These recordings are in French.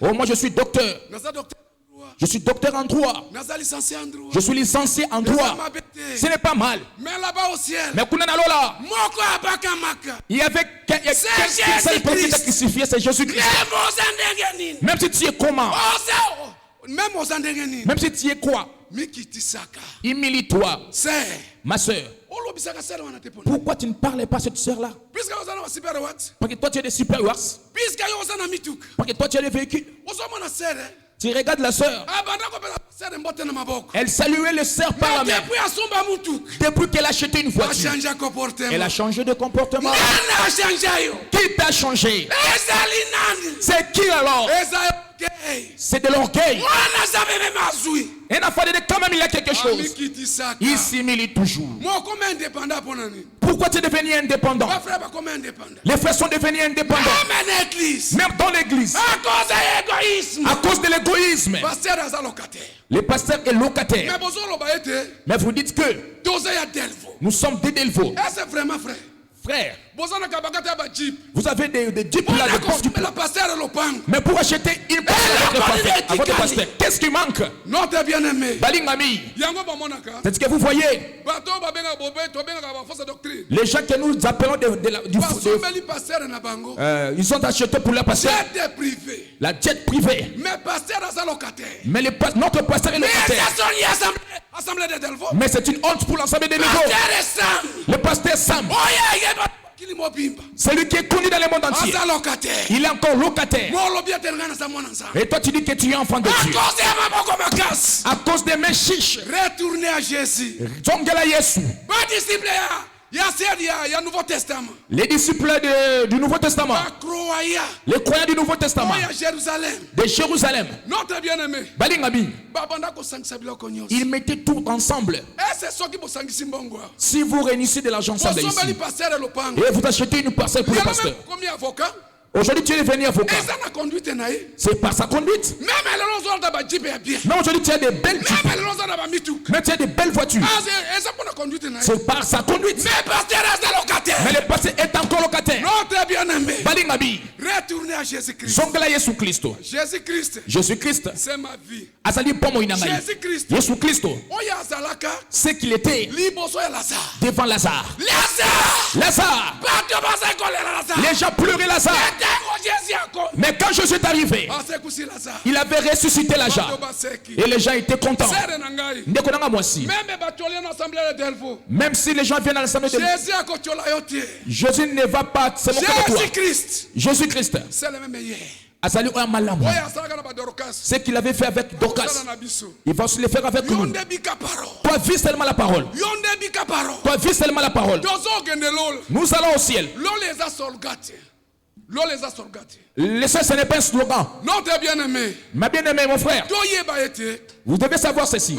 Oh, moi je suis docteur. Je suis docteur en droit. Je suis licencié en droit. Ce n'est pas mal. Mais là-bas au ciel, il y avait qu'un seul prophète qui crucifié, c'est Jésus-Christ. Même si tu es comment? Même si tu es quoi? Humilie-toi. Ma soeur. Pourquoi tu ne parlais pas à cette soeur-là? Parce que toi tu es des super wax. Parce que toi tu es des véhicules. Tu regardes la sœur. Elle saluait le sœur par la main. Depuis qu'elle a acheté une voiture, elle a changé de comportement. Qui t'a changé? C'est qui alors? C'est de l'orgueil. Un enfant de quand même il y a quelque chose. Il s'humilie toujours. Pourquoi tu es devenu indépendant? Les frères sont devenus indépendants. Même dans l'église. À cause de l'égoïsme. Le pasteur est locataire. Mais vous dites que nous sommes des Delvaux. C'est vraiment frère. Frère, vous avez des jeeps là, mais pour acheter une place à votre pasteur, qu'est-ce qui manque? Notre bien-aimé. C'est ce que vous voyez. Les gens que nous appelons ils ont acheté pour leur pasteur la jet privée. Mais notre pasteur est locataire. Mais c'est une honte pour l'ensemble des niveaux. Le pasteur Sam, celui qui est connu dans le monde entier, il est encore locataire. Et toi tu dis que tu es enfant de Dieu. À cause des mains chiches. Retournez à Jésus. Les disciples du Nouveau Testament. Les croyants du Nouveau Testament. De Jérusalem. Notre bien-aimé. Ils mettaient tout ensemble. Si vous réunissez de l'argent ensemble ici, et vous achetez une parcelle pour le pasteur. Aujourd'hui, tu es devenu avocat. C'est par sa conduite. Mais aujourd'hui, tu as des belles jeeps. Mais tu as des belles voitures. C'est par sa conduite. Mais le pasteur est encore locataire. Retournez à Jésus-Christ. Jésus-Christ. C'est ma vie. Jésus-Christ. C'est qu'il était devant Lazare. Lazare. Les gens pleuraient Lazare. Mais quand Jésus est arrivé, il avait ressuscité Lazare. Et les gens étaient contents. Même si les gens viennent à l'assemblée de Dieu, Jésus ne va pas se moquer de toi. Jésus-Christ. Ce qu'il avait fait avec Dorcas, il va aussi le faire avec nous. Toi, vis seulement la parole. Toi, vis seulement la parole. Nous allons au ciel. Le seul, ce n'est pas un slogan. Notre bien-aimé. Ma bien-aimée, mon frère. Vous devez savoir ceci.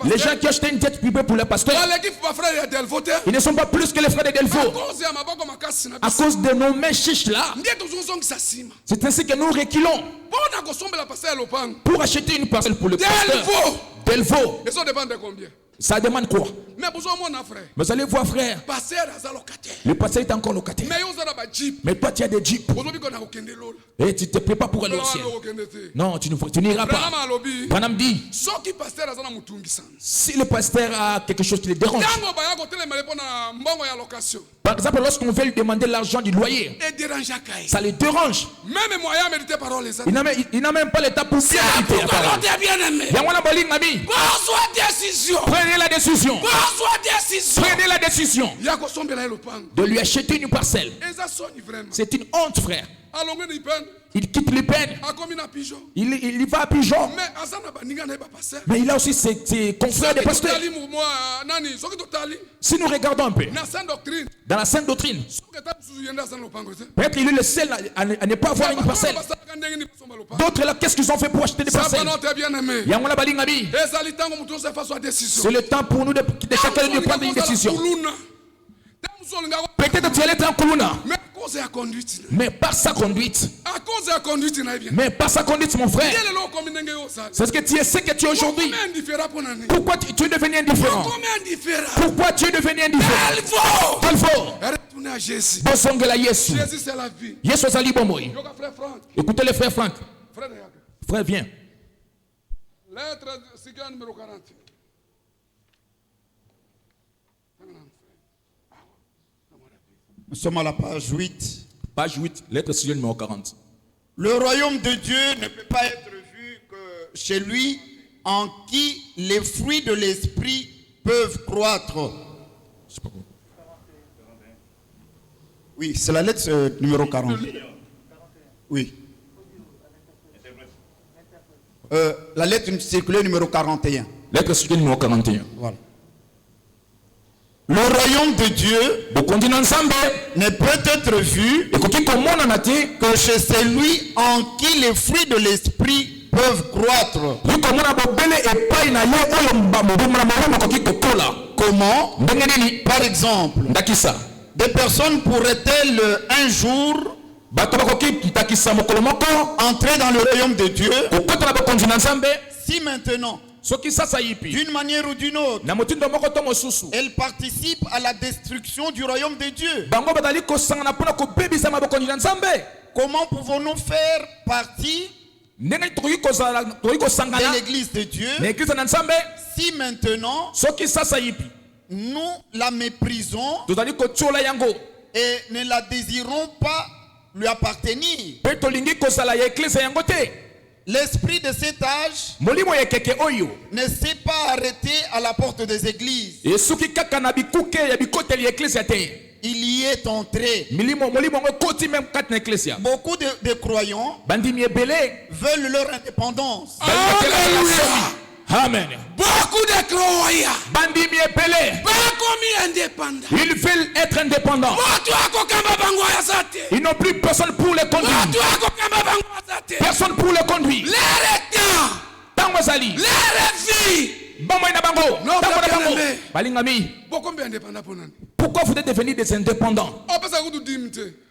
Les gens qui achètent une jet privée pour le pasteur, ils ne sont pas plus que les frères de Delvaux. À cause de nos mains chiches là, c'est ainsi que nous reculons pour acheter une parcelle pour le pasteur. Delvaux. Ça demande quoi? Vous allez voir, frère. Le pasteur est encore locataire. Mais toi, tu as des jeeps. Et tu te prépares pour aller au ciel. Non, tu n'iras pas. Branham dit, si le pasteur a quelque chose qui le dérange, par exemple, lorsqu'on veut lui demander l'argent du loyer, ça le dérange. Il n'a même pas l'état pour bien méditer. Prenez la décision. Prenez la décision de lui acheter une parcelle. C'est une honte, frère. Il quitte les peines. Il va à Pigeon. Mais il a aussi ses confrères de pasteurs. Si nous regardons un peu dans la Sainte Doctrine, peut-être il est le seul à ne pas avoir une parcelle. D'autres là, qu'est-ce qu'ils ont fait pour acheter des parcelles? C'est le temps pour nous de chacun de prendre une décision. Peut-être tu allais être en Kuluna, mais par sa conduite. Mais par sa conduite, mon frère. C'est ce que tu es, ce que tu es aujourd'hui. Pourquoi tu es devenu indifférent? Pourquoi tu es devenu indifférent? bosongela Yesu. Jésus c'est la vie. Yesu azali bomoi. Yoka frère Franck. Écoutez le frère Franck. Frère, viens. Lettre Sigan numéro 40. Nous sommes à la page 8. Page 8, lettre Sigan numéro 40. Le royaume de Dieu ne peut pas être vu que chez lui en qui les fruits de l'esprit peuvent croître. Oui, c'est la lettre numéro 40. Oui. La lettre circulaire numéro 41. Lettre circulaire numéro 41. Voilà. Le royaume de Dieu ne peut être vu que chez celui en qui les fruits de l'esprit peuvent croître. Comment? Par exemple, des personnes pourraient-elles un jour entrer dans le royaume de Dieu si maintenant, d'une manière ou d'une autre, elles participent à la destruction du royaume de Dieu? Comment pouvons-nous faire partie de l'église de Dieu si maintenant nous la méprisons et ne la désirons pas lui appartenir? L'esprit de cet âge ne s'est pas arrêté à la porte des églises. Il y est entré. Beaucoup de croyants veulent leur indépendance. Amen. Beaucoup de croyants ils veulent être indépendants. Ils n'ont plus personne pour les conduire. Personne pour les conduire. Les filles. Pourquoi vous êtes devenus des indépendants?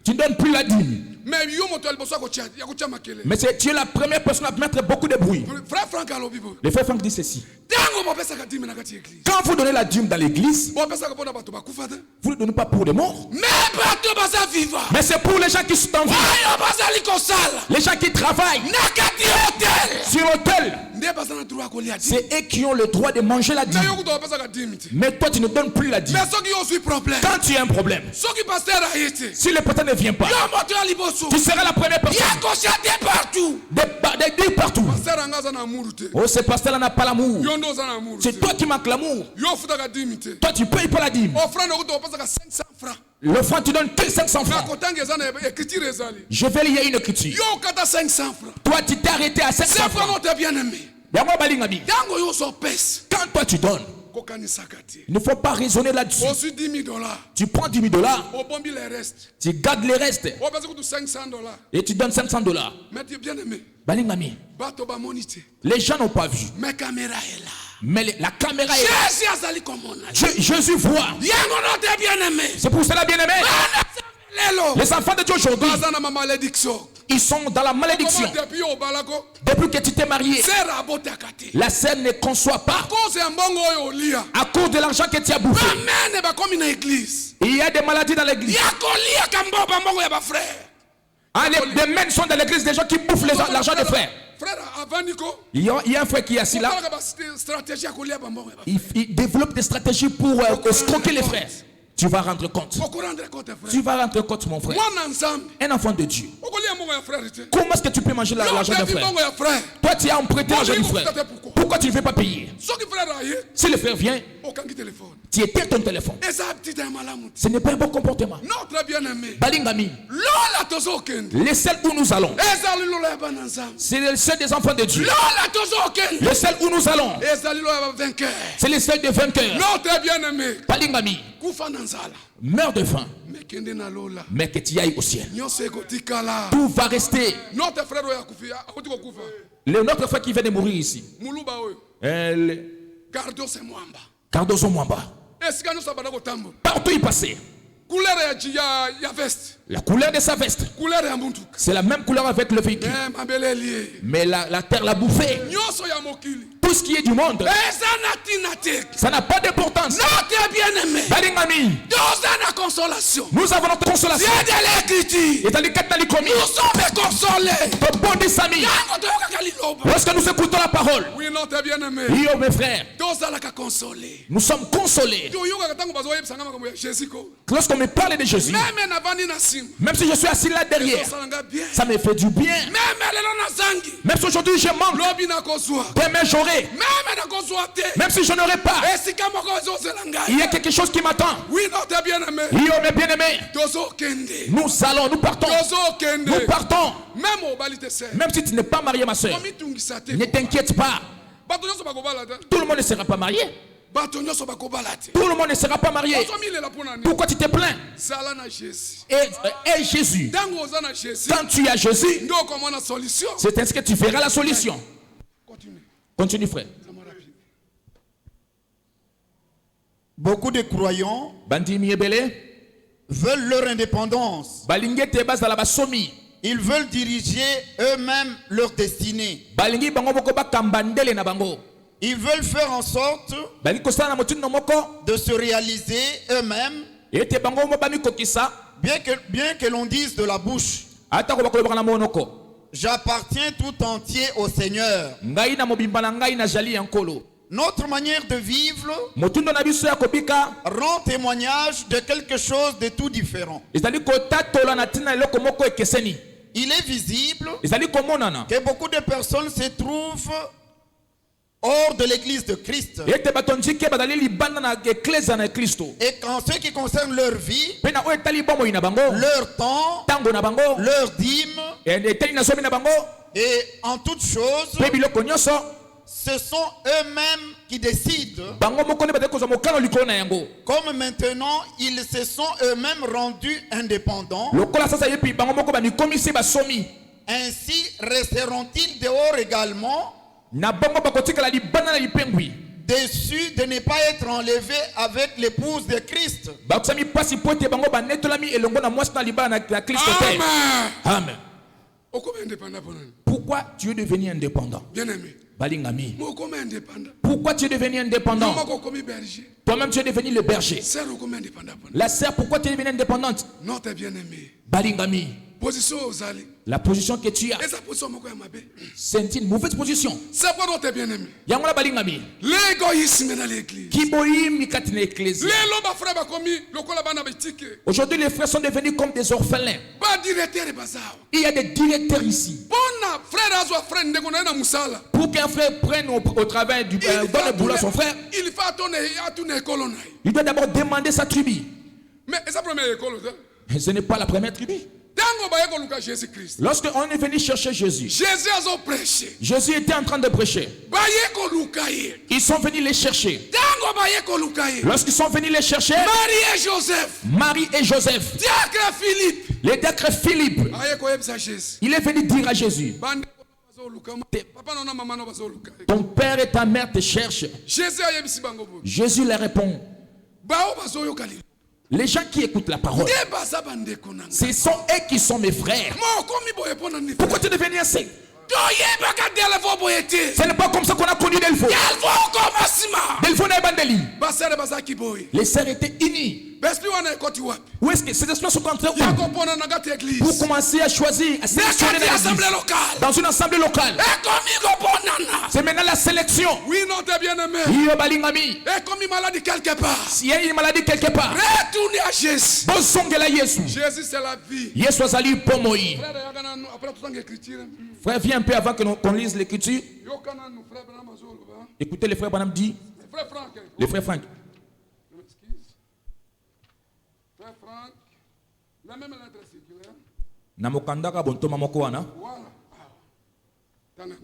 Tu ne donnes plus la dîme. Mais tu es la première personne à mettre beaucoup de bruit. Le frère Franck dit ceci. Quand vous donnez la dîme dans l'église, vous ne donnez pas pour les morts. Mais c'est pour les gens qui sont en vie. Les gens qui travaillent sur l'autel. C'est eux qui ont le droit de manger la dîme. Mais toi tu ne donnes plus la dîme. Quand tu as un problème, si le pasteur ne vient pas, tu seras la première personne de dire partout. Oh, ce pasteur là n'a pas l'amour. C'est toi qui manques l'amour. Toi tu payes pas la dîme. L'offrande tu donnes que 500 francs. Je vais lire une écriture. Toi tu t'es arrêté à 500 francs. Quand toi tu donnes, il ne faut pas raisonner là-dessus. Tu prends $10 000, tu gardes les restes et tu donnes $500. Les gens n'ont pas vu. Mais la caméra est là. Jésus voit. C'est pour cela, bien-aimé. Les enfants de Dieu aujourd'hui, ils sont dans la malédiction. Depuis que tu t'es marié, la scène ne conçoit pas à cause de l'argent que tu as bouffé. Il y a des maladies dans l'église. Des mènes sont dans l'église, des gens qui bouffent l'argent des frères. Il y a un frère qui est assis là. Il développe des stratégies pour escroquer les frères. Tu vas rendre compte. Tu vas rendre compte, mon frère. Un enfant de Dieu. Comment est-ce que tu peux manger l'argent d'un frère? Toi, tu as emprunté l'argent du frère. Pourquoi tu ne veux pas payer? Si le frère vient, tu éteins ton téléphone. Ce n'est pas un bon comportement. Balingami. Les seuls où nous allons, c'est les seuls des enfants de Dieu. Les seuls où nous allons, c'est les seuls des vainqueurs. Balingami. Meurs de faim, mais que tu ailles au ciel. Tout va rester. Notre frère qui vient de mourir ici, Cardozo Mwamba, partout il passait. La couleur de sa veste, c'est la même couleur avec le véhicule. Mais la terre l'a bouffé. Tout tout ce qui est du monde, ça n'a pas d'importance. Balingami, nous avons notre consolation. Nous sommes consolés. Lorsque nous écoutons la parole, oui, mes frères, nous sommes consolés. Lorsqu'on me parle de Jésus, même si je suis assis là derrière, ça me fait du bien. Même si aujourd'hui je manque, demain j'aurai. Même si je n'aurai pas, il y a quelque chose qui m'attend. Oui, mes bien-aimés, nous allons, nous partons. Nous partons. Même si tu n'es pas marié, ma soeur, ne t'inquiète pas. Tout le monde ne sera pas marié. Tout le monde ne sera pas marié. Pourquoi tu te plains? Et Jésus, quand tu as Jésus, c'est ainsi que tu verras la solution. Continue, frère. Beaucoup de croyants veulent leur indépendance. Ils veulent diriger eux-mêmes leur destinée. Ils veulent faire en sorte de se réaliser eux-mêmes, bien que l'on dise de la bouche: j'appartiens tout entier au Seigneur. Notre manière de vivre rend témoignage de quelque chose de tout différent. Il est visible que beaucoup de personnes se trouvent hors de l'église de Christ. Et qu'en ce qui concerne leur vie, leur temps, leur dîme, et en toute chose, ce sont eux-mêmes qui décident. Comme maintenant, ils se sont eux-mêmes rendus indépendants. Ainsi resteront-ils dehors également, déçus de ne pas être enlevés avec l'épouse de Christ. Amen. Pourquoi tu es devenu indépendant? Bien-aimé. Balingami. Pourquoi tu es devenu indépendant? Toi-même tu es devenu le berger. La sœur, pourquoi tu es devenue indépendante? Non, t'es bien-aimé. Balingami. La position que tu as, c'est une mauvaise position. C'est quoi t'es bien-aimé? Yangola balingami. L'égoïsme dans l'église. Aujourd'hui les frères sont devenus comme des orphelins. Il y a des directeurs ici. Pour qu'un frère prenne au travail donne le boulot à son frère, il doit d'abord demander sa tribu. Mais ce n'est pas la première tribu. Lorsqu'on est venu chercher Jésus, Jésus était en train de prêcher. Ils sont venus les chercher. Lorsqu'ils sont venus les chercher, Marie et Joseph, les diacres Philippe, il est venu dire à Jésus: ton père et ta mère te cherchent. Jésus leur répond: les gens qui écoutent la parole, ce sont eux qui sont mes frères. Pourquoi tu es devenu ainsi? Ce n'est pas comme ça qu'on a connu Delpho. Delpho n'a pas bandeli. Les sœurs étaient unies. Où est-ce que ces esprits sont entrés? Pour commencer à choisir, à sélectionner dans une assemblée locale. C'est maintenant la sélection. Oui, non, t'es bien aimé. Et comme une maladie quelque part, s'il y a une maladie quelque part, retournez à Jésus. Jésus, c'est la vie. Frère, viens un peu avant qu'on lise l'écriture. Écoutez, le frère Branham dit. Le frère Franck. Frère Franck, la même lettre circulaire. Voilà.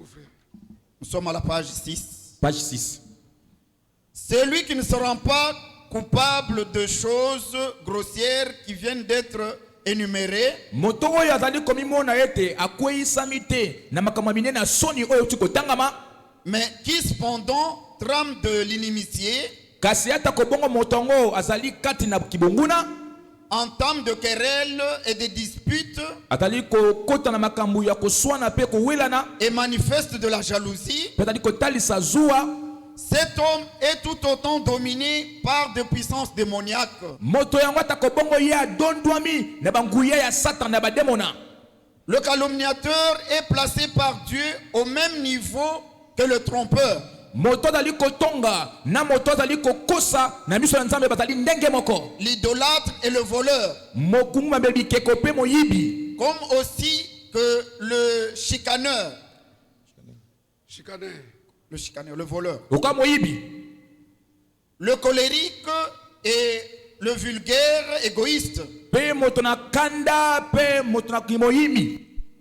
Nous sommes à la page 6. Page 6. Celui qui ne se rend pas coupable de choses grossières qui viennent d'être énumérées, mais qui cependant trame de l'inimitié, entame de querelles et de disputes et manifeste de la jalousie, cet homme est tout autant dominé par des puissances démoniaques. Le calomniateur est placé par Dieu au même niveau que le trompeur. L'idolâtre et le voleur, comme aussi que le chicaneur. Le chicaneur, le voleur. Le colérique et le vulgaire égoïste.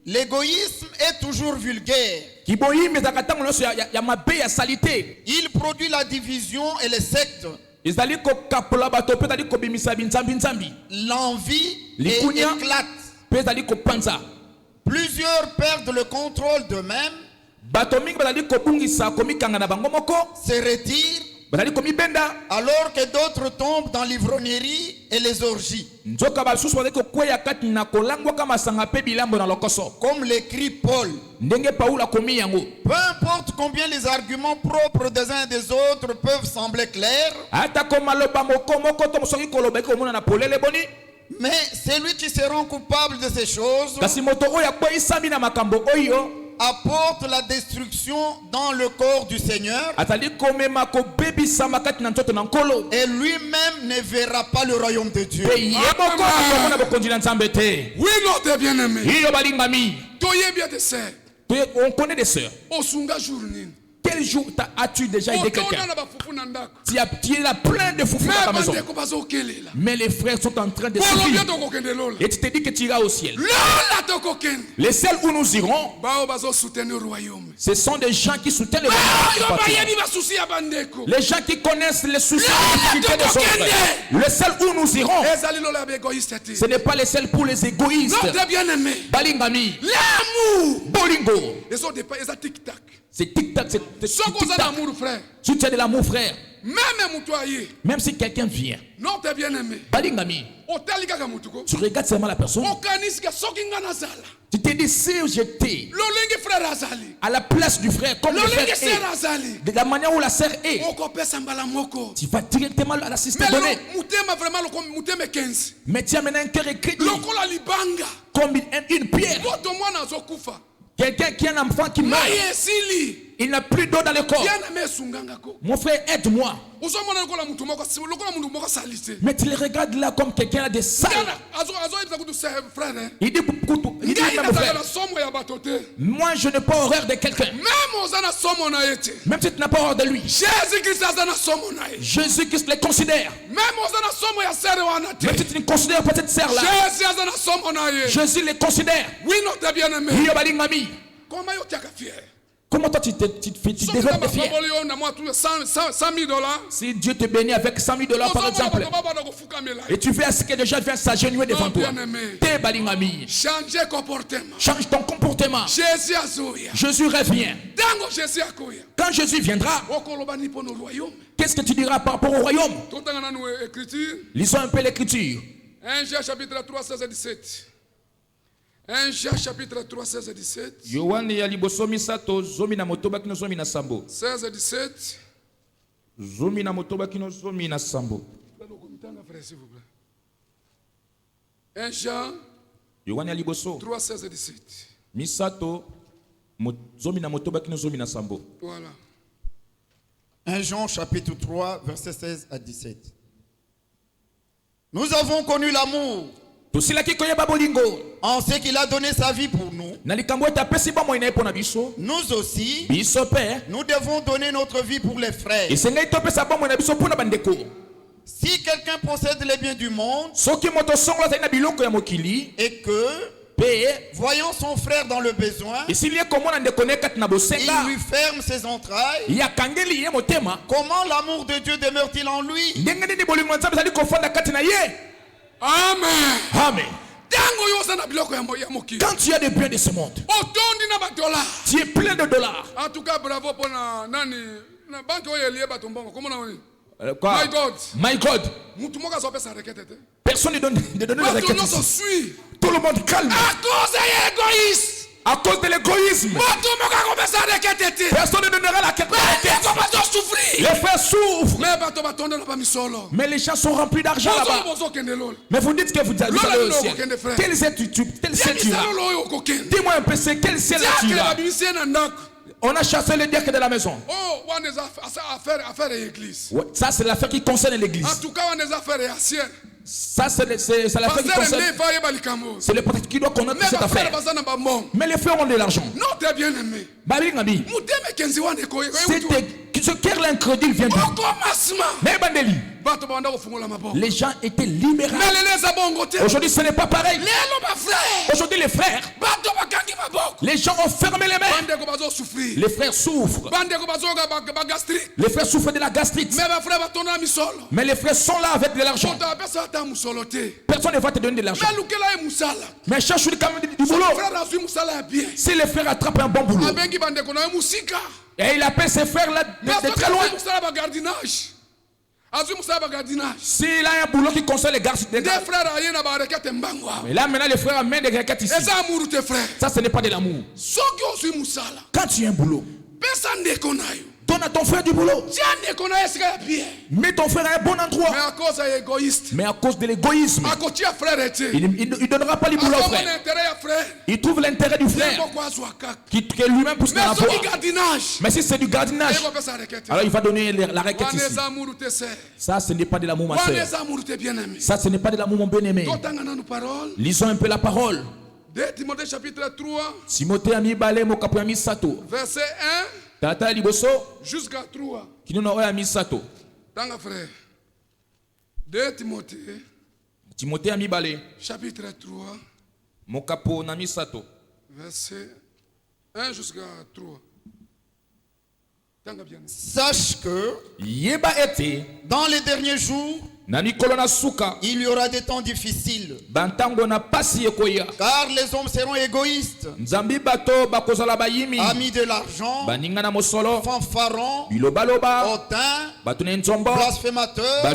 L'égoïsme est toujours vulgaire. Il produit la division et les sectes. L'envie éclate. Plusieurs perdent le contrôle d'eux-mêmes, se retirent, alors que d'autres tombent dans l'ivrognerie et les orgies. Comme l'écrit Paul. Peu importe combien les arguments propres des uns et des autres peuvent sembler clairs, mais celui qui se rend coupable de ces choses apporte la destruction dans le corps du Seigneur, et lui-même ne verra pas le royaume de Dieu. Oui, notre bien-aimé. On connaît des sœurs. Quel jour as-tu déjà aidé quelqu'un? Tu es là plein de foufous dans ta maison. Mais les frères sont en train de se dire. Et tu te dis que tu iras au ciel. Les seuls où nous irons, ce sont des gens qui soutiennent le royaume. Les gens qui connaissent les soucis des autres. Les seuls où nous irons, ce n'est pas les seuls pour les égoïstes. Balingami. Bolingo. C'est tic-tac, c'est tic-tac. Si tu as de l'amour, frère, même si quelqu'un vient, Balingami, tu regardes seulement la personne. Tu te dis, si j'étais à la place du frère, comme le frère est, de la manière où la sœur est, tu vas directement l'assister donner. Mais tu as maintenant un cœur écrit comme une pierre. Quelqu'un qui a un enfant qui meurt, il n'a plus d'eau dans le corps. Mon frère, aide-moi. Mais tu le regardes là comme quelqu'un a des salles. Il dit, moi je n'ai pas horreur de quelqu'un. Même si tu n'as pas horreur de lui. Jésus-Christ les considère. Même si tu ne considères pas cette sœur là, Jésus les considère. Comment toi tu développes fier? Si Dieu te bénit avec $100,000 par exemple, et tu fais à ce que les gens viennent s'agenouiller devant toi, change ton comportement. Jésus revient. Quand Jésus viendra, qu'est-ce que tu diras par rapport au royaume? Lisons un peu l'écriture. 1 Jean chapitre 3, 16 et 17. 1 Jean chapitre 3, 16 et 17. 16 et 17. Un Jean 3, 16 et 17. Voilà. 1 Jean chapitre 3, verset 16 à 17. Nous avons connu l'amour en ce qu'il a donné sa vie pour nous. Nous aussi, nous devons donner notre vie pour les frères. Si quelqu'un possède les biens du monde et que, voyant son frère dans le besoin, il lui ferme ses entrailles, comment l'amour de Dieu demeure-t-il en lui? Amen. Amen. Quand tu as des biens de ce monde, tu es plein de dollars. En tout cas, bravo pour nani. My God. Personne ne donne des requêtes ici. Tout le monde calme. À cause de l'égoïsme. Personne ne donnera la quête. Les frères souffrent. Mais les gens sont remplis d'argent là-bas. Mais vous dites que vous allez au ciel. Quel ciel tu iras? Dis-moi un peu, c'est quel ciel tu iras? On a chassé le diacre de la maison. Ouais, ça c'est l'affaire qui concerne l'église. Ça c'est l'affaire qui concerne. C'est le prêtre qui doit connaître cette affaire. Mais les frères ont de l'argent. Ce cœur incrédule vient de les gens étaient libérés. Aujourd'hui ce n'est pas pareil. Aujourd'hui les frères, les gens ont fermé les mains. Les frères souffrent. Les frères souffrent de la gastrite. Mais les frères sont là avec de l'argent. Personne ne va te donner de l'argent. Mais cherche quand même du boulot. Si les frères attrapent un bon boulot, et il appelle ses frères là de très loin. S'il a un boulot qui concerne les garçons, mais là maintenant les frères amènent des requêtes ici. Ça ce n'est pas de l'amour. Quand tu as un boulot, donne à ton frère du boulot. Mets ton frère à un bon endroit. Mais à cause de l'égoïsme, il ne donnera pas du boulot au frère. Il trouve l'intérêt du frère qui lui-même pousse dans la voie. Mais si c'est du gardinage, alors il va donner la requête ici. Ça ce n'est pas de l'amour, ma soeur. Ça ce n'est pas de l'amour, mon bien-aimé. Lisons un peu la parole. 2 Timothée chapitre 3 Timothée amibale mokapo ya misato verset 1 tata liboso jusqu'à 3 kinona oya misato. Tanga frère 2 Timothée amibale chapitre 3 mokapo na misato verset 1 jusqu'à 3. Tanga bien. Sache que yeba ete dans les derniers jours il y aura des temps difficiles. Car les hommes seront égoïstes, amis de l'argent, fanfarons, hautains, blasphémateurs,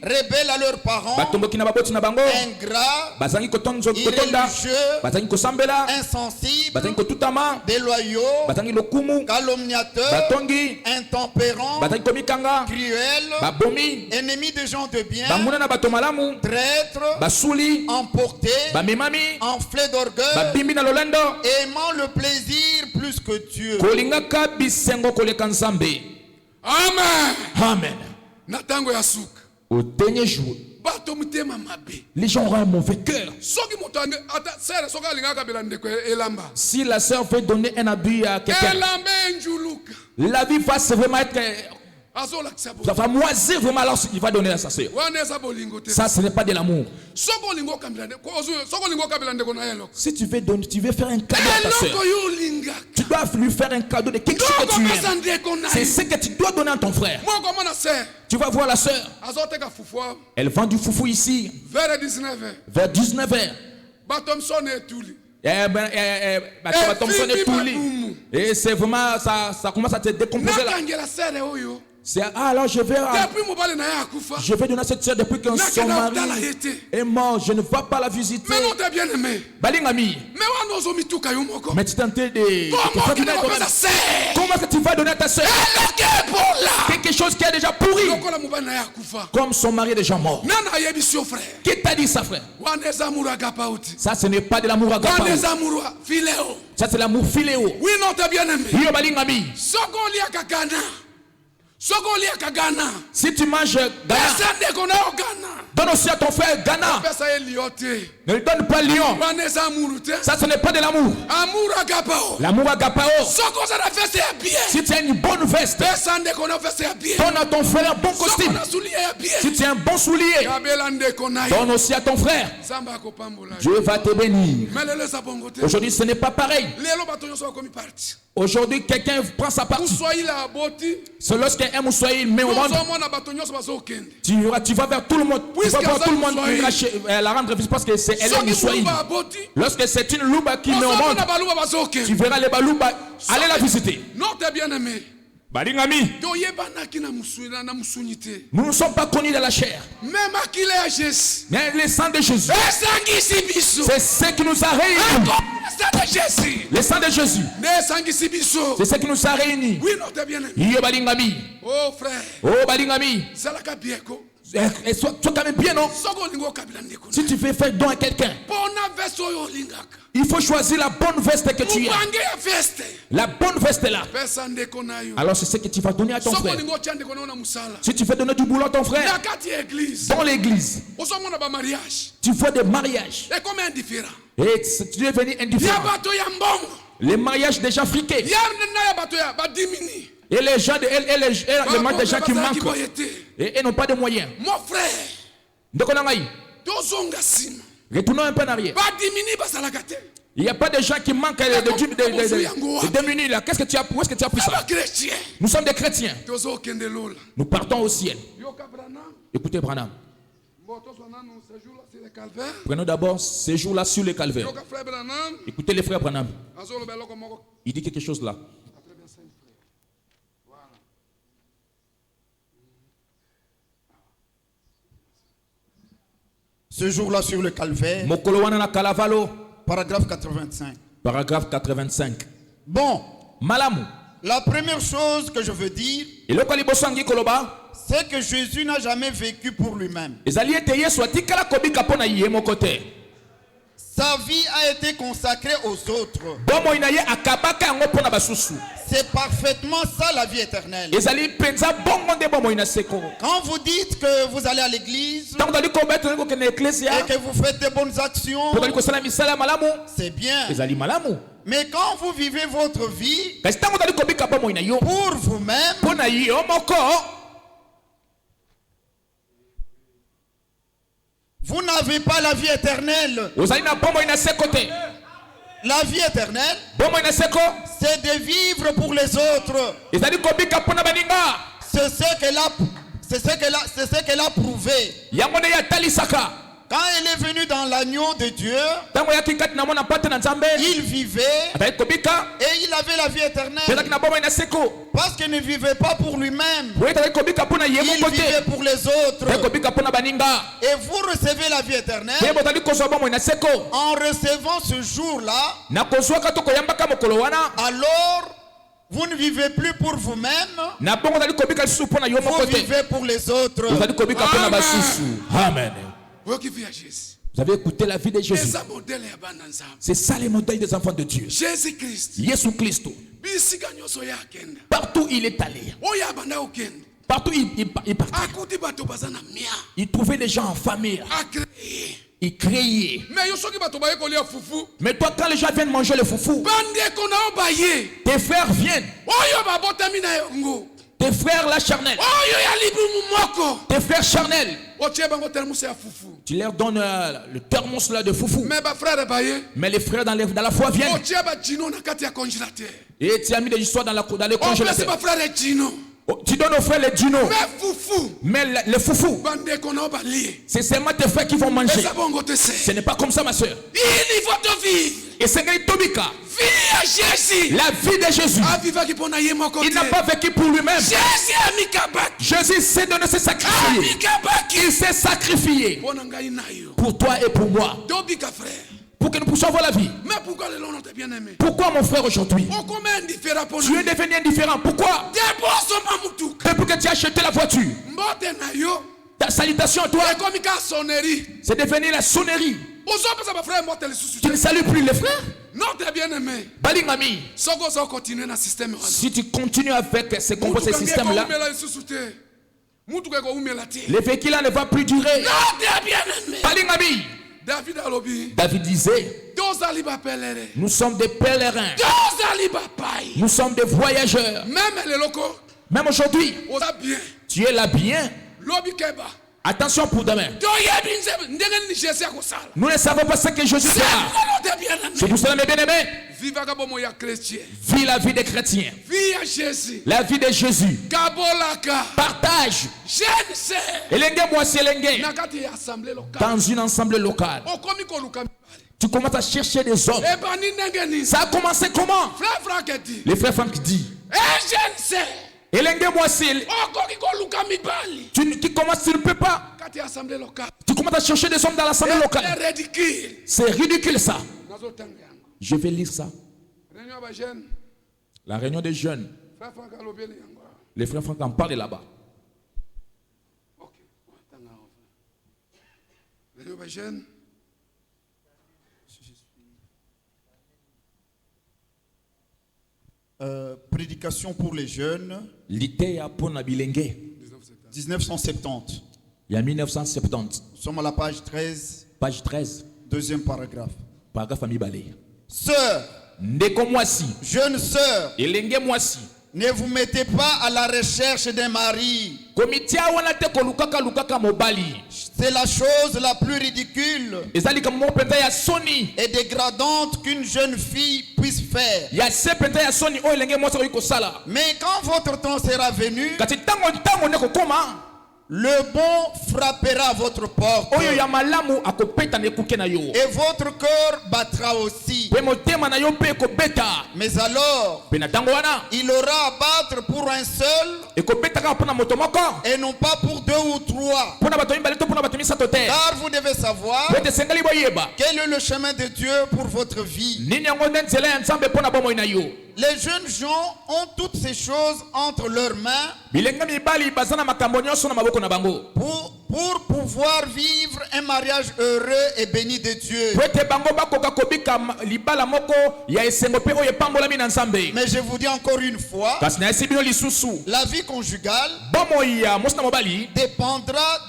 rebelles à leurs parents, ingrats, irréligieux, insensibles, déloyaux, calomniateurs, intempérants, cruels, ennemis des gens de bien, traîtres, emportés, enflés d'orgueil, aimant le plaisir plus que Dieu. Amen. Amen. Au dernier jour, les gens auront un mauvais cœur. Si la sœur veut donner un habit à quelqu'un, la vie va vraiment être... Ça va moisir vraiment alors il va donner à sa sœur. Ça ce n'est pas de l'amour. Si tu veux donner, tu veux faire un cadeau à ta sœur, tu dois lui faire un cadeau de quelque chose que tu aimes. C'est ce que tu dois donner à ton frère. Tu vas voir la sœur, elle vend du foufou ici vers 19h. Et c'est vraiment ça commence à te décomposer là. Alors je vais donner à cette soeur depuis que son mari est mort. Je ne vais pas la visiter. Mais tu tentais de... Comment est-ce que tu vas donner à ta soeur quelque chose qui a déjà pourri, comme son mari est déjà mort? Qui t'a dit ça, frère? Ça ce n'est pas de l'amour agapao. Ça c'est l'amour philéo. Oui, non, t'es bien aimé. Si tu manges Ghana, donne aussi à ton frère Ghana. Ne lui donne pas lion. Ça ce n'est pas de l'amour. L'amour agapao. Si tu as une bonne veste, donne à ton frère un bon costume. Si tu as un bon soulier, donne aussi à ton frère. Dieu va te bénir. Aujourd'hui ce n'est pas pareil. Aujourd'hui quelqu'un prend sa partie. C'est lorsqu'un Moussoïl met au monde, tu vas vers tout le monde. Tu vas voir tout le monde la rendre visite parce que c'est elle Moussoïl. Lorsque c'est une louba qui met au monde, tu verras les balouba aller la visiter. Balingami. Nous ne sommes pas connus de la chair. Mais le sang de Jésus, c'est ce qui nous a réunis. Le sang de Jésus, c'est ce qui nous a réunis. Yo balingami. Oh frère. Oh balingami. Et sois quand même bien, non? Si tu veux faire don à quelqu'un, il faut choisir la bonne veste que tu as. La bonne veste est là. Alors c'est ce que tu vas donner à ton frère. Si tu veux donner du boulot à ton frère, dans l'église, tu fais des mariages. Et tu es devenu indifférent. Les mariages déjà friqués. Et les gens, les gens qui manquent et n'ont pas de moyens. Mon frère, retournons un peu en arrière. Il n'y a pas de gens qui manquent de démunis là. Qu'est-ce que tu as, où est-ce que tu as pris ça? Nous sommes des chrétiens. Nous partons au ciel. Écoutez Branham. Prenons d'abord ces jours-là sur le calvaire. Écoutez les frères Branham. Il dit quelque chose là. Ce jour-là sur le calvaire, paragraphe 85. Paragraphe 85. Bon, Malamu. La première chose que je veux dire, c'est que Jésus n'a jamais vécu pour lui-même. Sa vie a été consacrée aux autres. C'est parfaitement ça la vie éternelle. Quand vous dites que vous allez à l'église et que vous faites de bonnes actions, c'est bien. Mais quand vous vivez votre vie pour vous-même, vous n'avez pas la vie éternelle. La vie éternelle, c'est de vivre pour les autres. C'est ce qu'elle a prouvé. Quand elle est venue dans l'agneau de Dieu, il vivait et il avait la vie éternelle. Parce qu'il ne vivait pas pour lui-même. Il vivait pour les autres. Et vous recevez la vie éternelle en recevant ce jour-là. Alors, vous ne vivez plus pour vous-même. Vous vivez pour les autres. Amen. Vous avez écouté la vie de Jésus. C'est ça le modèle des enfants de Dieu. Jésus-Christ. Partout il est allé. Partout il partait. Il trouvait des gens en famille. Il créait. Mais toi, quand les gens viennent manger le foufou, tes frères viennent. Tes frères la charnelle. Tes frères charnels. Tu leur donnes le thermos là de foufou. Mais les frères dans la foi viennent. Et tu as mis des histoires dans le congélateur. Tu donnes aux frères les dino. Mais les foufou, c'est seulement tes frères qui vont manger. Ce n'est pas comme ça, ma soeur. Et c'est Tobika. La vie de Jésus. Il n'a pas vécu pour lui-même. Jésus s'est donné, s'est sacrifié. Il s'est sacrifié pour toi et pour moi. Pour que nous puissions avoir la vie. Mais pourquoi le nom t'es bien aimé? Pourquoi mon frère aujourd'hui? Tu es devenu indifférent. Pourquoi? Depuis que tu as acheté la voiture. Ta salutation à toi, c'est devenu la sonnerie. Tu ne salues plus les frères? Non, t'es bien aimé. Balingami. Si tu continues avec ce système-là, le véhicule ne va plus durer. Non, t'es bien aimé. Balingami. David disait, nous sommes des pèlerins. Nous sommes des voyageurs. Même aujourd'hui, tu es là bien. Attention pour demain. Nous ne savons pas ce que Jésus fera. C'est pour cela, mes bien-aimés, vis la vie des chrétiens. La vie de Jésus. Partage. Dans une assemblée locale. Tu commences à chercher des hommes. Ça a commencé comment? Les frères Franck disent, Elenge mwasi. Tu commences, tu ne peux pas. Tu commences à chercher des hommes dans l'assemblée locale. C'est ridicule ça. Je vais lire ça. La réunion des jeunes. Les frères Franck en parlent là-bas. Prédication pour les jeunes. 1970. Il y a 1970. Nous sommes à la page 13. Page 13. Deuxième paragraphe. Paragraphe amibale. Sœurs, jeune sœur, ne vous mettez pas à la recherche d'un mari. C'est la chose la plus ridicule et dégradante qu'une jeune fille puisse faire. Mais quand votre temps sera venu, le bon frappera à votre porte et votre cœur battra aussi. Mais alors, il aura à battre pour un seul et non pas pour deux ou trois. Car vous devez savoir quel est le chemin de Dieu pour votre vie. Les jeunes gens ont toutes ces choses entre leurs mains pour pouvoir vivre un mariage heureux et béni de Dieu. Mais je vous dis encore une fois, la vie conjugale dépendra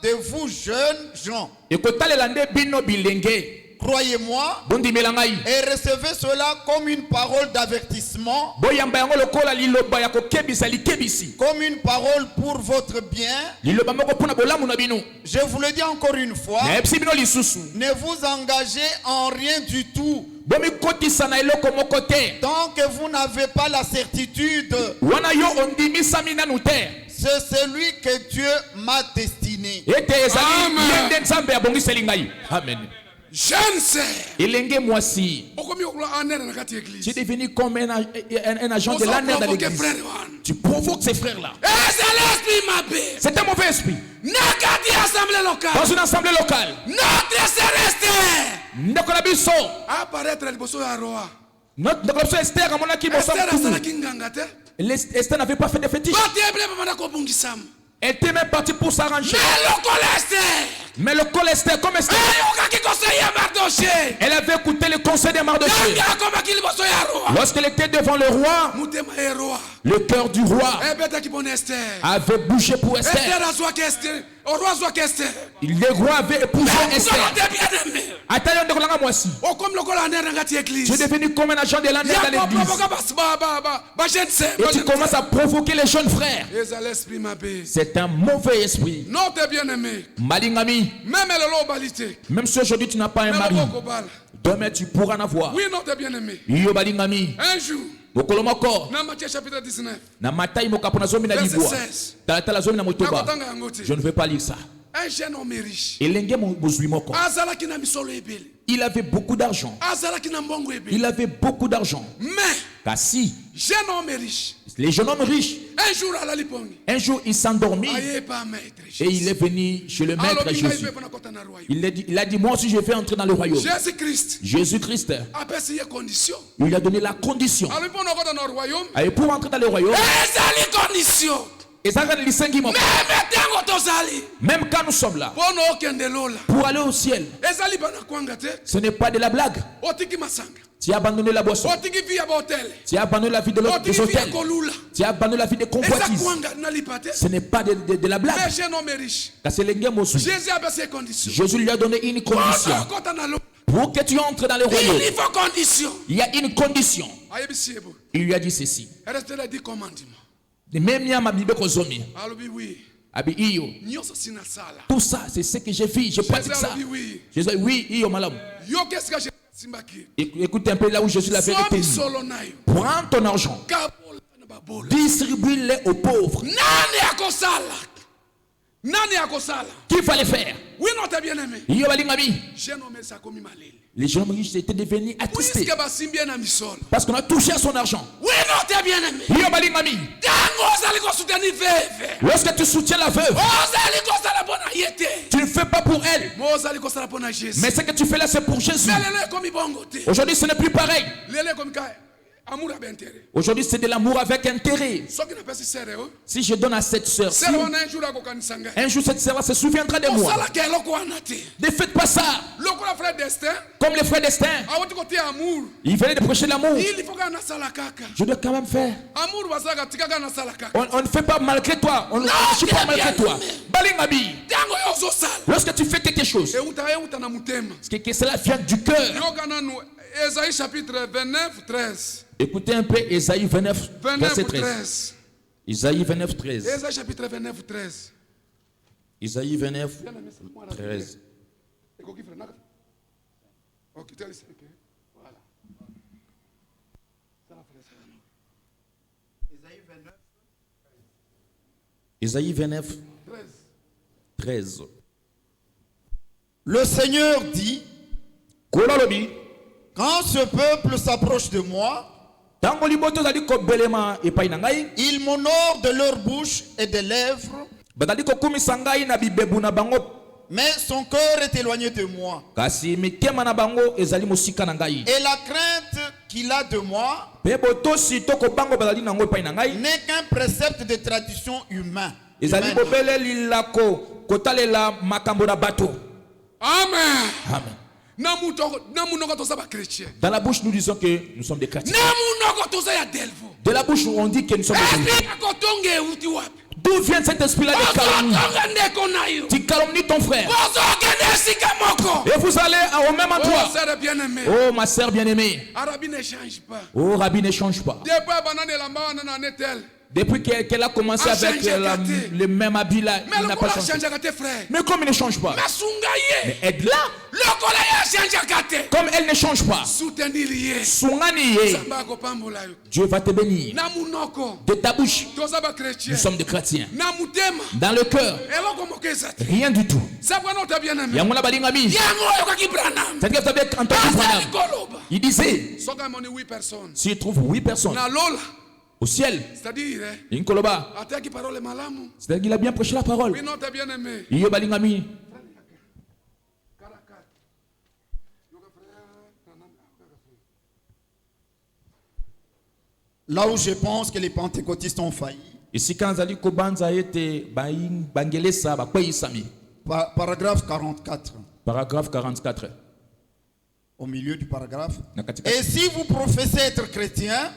de vous jeunes gens. Croyez-moi et recevez cela comme une parole d'avertissement, comme une parole pour votre bien. Je vous le dis encore une fois, ne vous engagez en rien du tout tant que vous n'avez pas la certitude. C'est celui que Dieu m'a destiné. Amen. Jeune sœur, tu es devenu comme un agent de la nerf dans l'église. Tu provoques ces frères-là. C'est un mauvais esprit. Dans une assemblée locale, notre Esther a mon acquis. Esther n'avait pas fait de fétiche. Elle était même partie pour s'arranger. Mais le cholestérol, comme Esther, elle avait écouté le conseil de Mardochée. Lorsqu'elle était devant le roi, le cœur du roi avait bougé pour Esther. Le roi avait épousé Esther. Tu es devenu comme un agent de la nerf dans l'église. Et tu commences à provoquer les jeunes frères. C'est un mauvais esprit. Malingami. Même si aujourd'hui tu n'as pas un mari, demain tu pourras en avoir. Un jour, dans Matthieu chapitre 19, je ne veux pas lire ça. un jeune homme riche, il avait beaucoup d'argent. Il avait beaucoup d'argent. Mais Kassi, jeune homme riche, les jeunes hommes riches, un jour il s'endormit et il est venu chez le maître Jésus. Il a dit, moi aussi je vais entrer dans le royaume. Jésus-Christ, il lui a donné la condition. Et pour entrer dans le royaume, même quand nous sommes là, pour aller au ciel, ce n'est pas de la blague. Tu as abandonné la boisson. Tu as abandonné la vie de l'autre des hôtels. Tu as abandonné la vie des convoitises. Ce n'est pas de la blague. Jésus lui a donné une condition. Pour que tu entres dans le royaume, il y a une condition. Il lui a dit ceci. Tout ça, c'est ce que j'ai vu. Je pratique ça. Jésus a dit oui, écoute un peu là où Jésus l'avait retenu. Prends ton argent, distribue-le aux pauvres. Qu'il fallait faire. Oui, non, t'es bien aimé. J'ai nommé ça comme les gens étaient devenus attristés parce qu'on a touché à son argent. Oui, non, t'es bien aimé. Lorsque tu soutiens la veuve, tu ne fais pas pour elle, mais ce que tu fais là, c'est pour Jésus. Aujourd'hui, ce n'est plus pareil. Aujourd'hui, c'est de l'amour avec intérêt. Si je donne à cette sœur, un jour cette sœur se souviendra de moi. Ne faites pas ça. Comme les frères d'Estin, ils venaient de prêcher l'amour. Je dois quand même faire. On ne fait pas malgré toi. On ne fait pas malgré toi. Lorsque tu fais quelque chose, c'est que cela vient du cœur. Ésaïe chapitre 29, 13. Écoutez un peu Ésaïe 29, verset 13. Ésaïe 29, 13. Ésaïe chapitre 29, 13. Ésaïe 29, 13. Ésaïe 29, 13. Le Seigneur dit, quand ce peuple s'approche de moi, ils m'honorent de leur bouche et des lèvres, mais son cœur est éloigné de moi. Et la crainte qu'il a de moi n'est qu'un précepte de tradition humaine. Amen. Amen. Dans la bouche, nous disons que nous sommes des chrétiens. De la bouche, on dit que nous sommes des chrétiens. D'où vient cet esprit-là de calomnie? Tu calomnies ton frère. Et vous allez au même endroit. Oh, ma sœur bien-aimée. Oh, Rabbi ne change pas. Depuis qu'elle a commencé avec le même habit là, il n'a pas changé. Mais comme il ne change pas, mais aide-la. Comme elle ne change pas, Dieu va te bénir. De ta bouche, nous sommes des chrétiens. Dans le cœur, rien du tout. Il disait, s'il trouve 8 personnes au ciel, c'est-à-dire qu'il a bien prêché la parole. Là où je pense que les pentecôtistes ont failli. Paragraphe 44. Paragraphe 44. Au milieu du paragraphe. Et si vous professez être chrétien,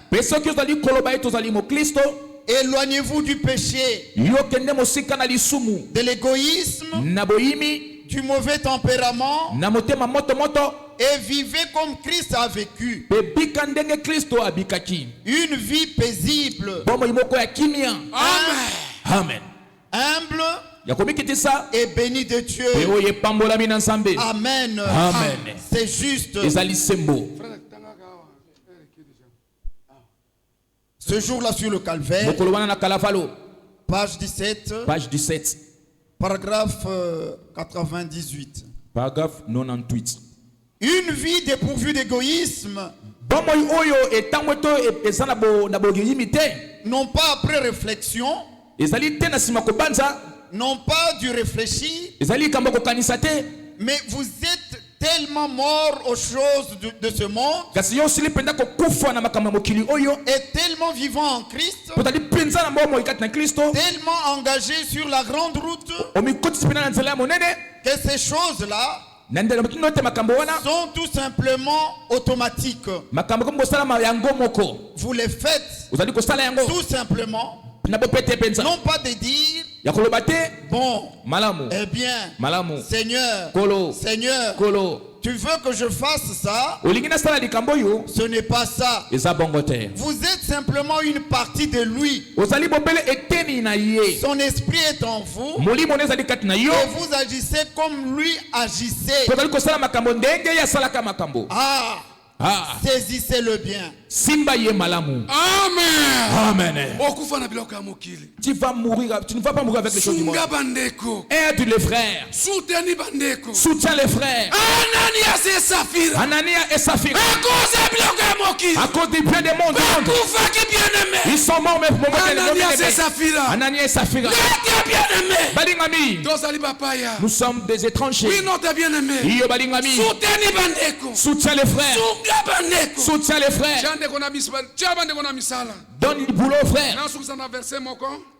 éloignez-vous du péché, de l'égoïsme, du mauvais tempérament, et vivez comme Christ a vécu. Une vie paisible. Amen. Humble et béni de Dieu. Amen. Amen. C'est juste. Ce jour-là sur le calvaire, page 17, paragraphe 98. Paragraphe 98. Une vie dépourvue d'égoïsme, non pas après réflexion, non pas du réfléchi, mais vous êtes tellement mort aux choses de ce monde et tellement vivant en Christ, tellement engagé sur la grande route, que ces choses-là sont tout simplement automatiques. Vous les faites tout simplement, non pas de dire bon, eh bien, Seigneur, Seigneur, tu veux que je fasse ça? Ce n'est pas ça. Vous êtes simplement une partie de lui. Son esprit est en vous et vous agissez comme lui agissait. Ah, saisissez-le bien. Simba ye malamu. Amen. Amen. Tu vas mourir, tu ne vas pas mourir avec les choses du monde. Aide les frères. Soutiens les frères. Anania et Saphira. À cause du bien des mondes. Ils sont morts même pour Anania et Saphira. Nous sommes des étrangers. Soutiens les frères. Soutiens les frères. Donne du boulot aux frères.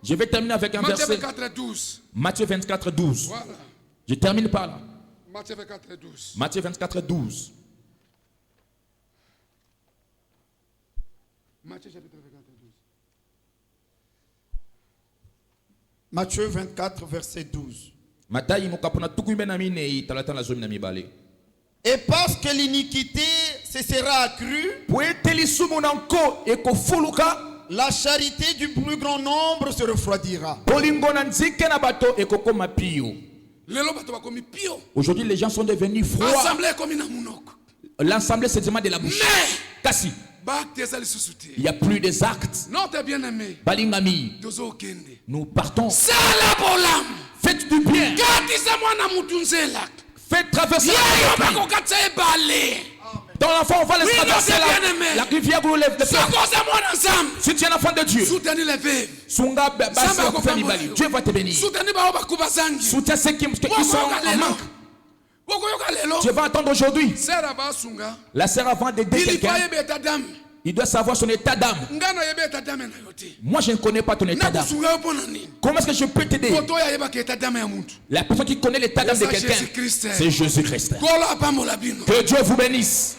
Je vais terminer avec un verset. Matthieu 24, 12. Voilà. Je termine par là. Matthieu 24, 12. Matthieu 24, 12. Matthieu 24, verset 12. Et parce que l'iniquité se sera accrue, la charité du plus grand nombre se refroidira. Aujourd'hui, les gens sont devenus froids. L'assemblée, c'est seulement de la bouche. Kassi. Il n'y a plus des actes. Balingami. Nous partons. Faites du bien. Faites traverser dans l'enfant, on va les traverser la rivière où lève le peuple. Si tu es un enfant de Dieu, Dieu va te bénir. Soutiens ceux qui sont en manque. Tu vas attendre aujourd'hui. La sœur avant d'aider quelqu'un, il doit savoir son état d'âme. Moi, je ne connais pas ton état d'âme. Comment est-ce que je peux t'aider? La personne qui connaît l'état d'âme de quelqu'un, c'est Jésus-Christ. Que Dieu vous bénisse.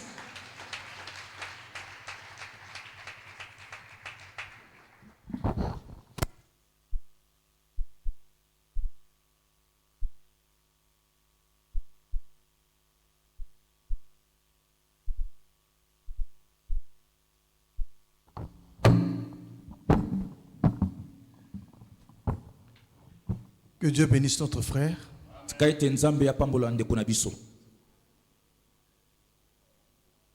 Que Dieu bénisse notre frère.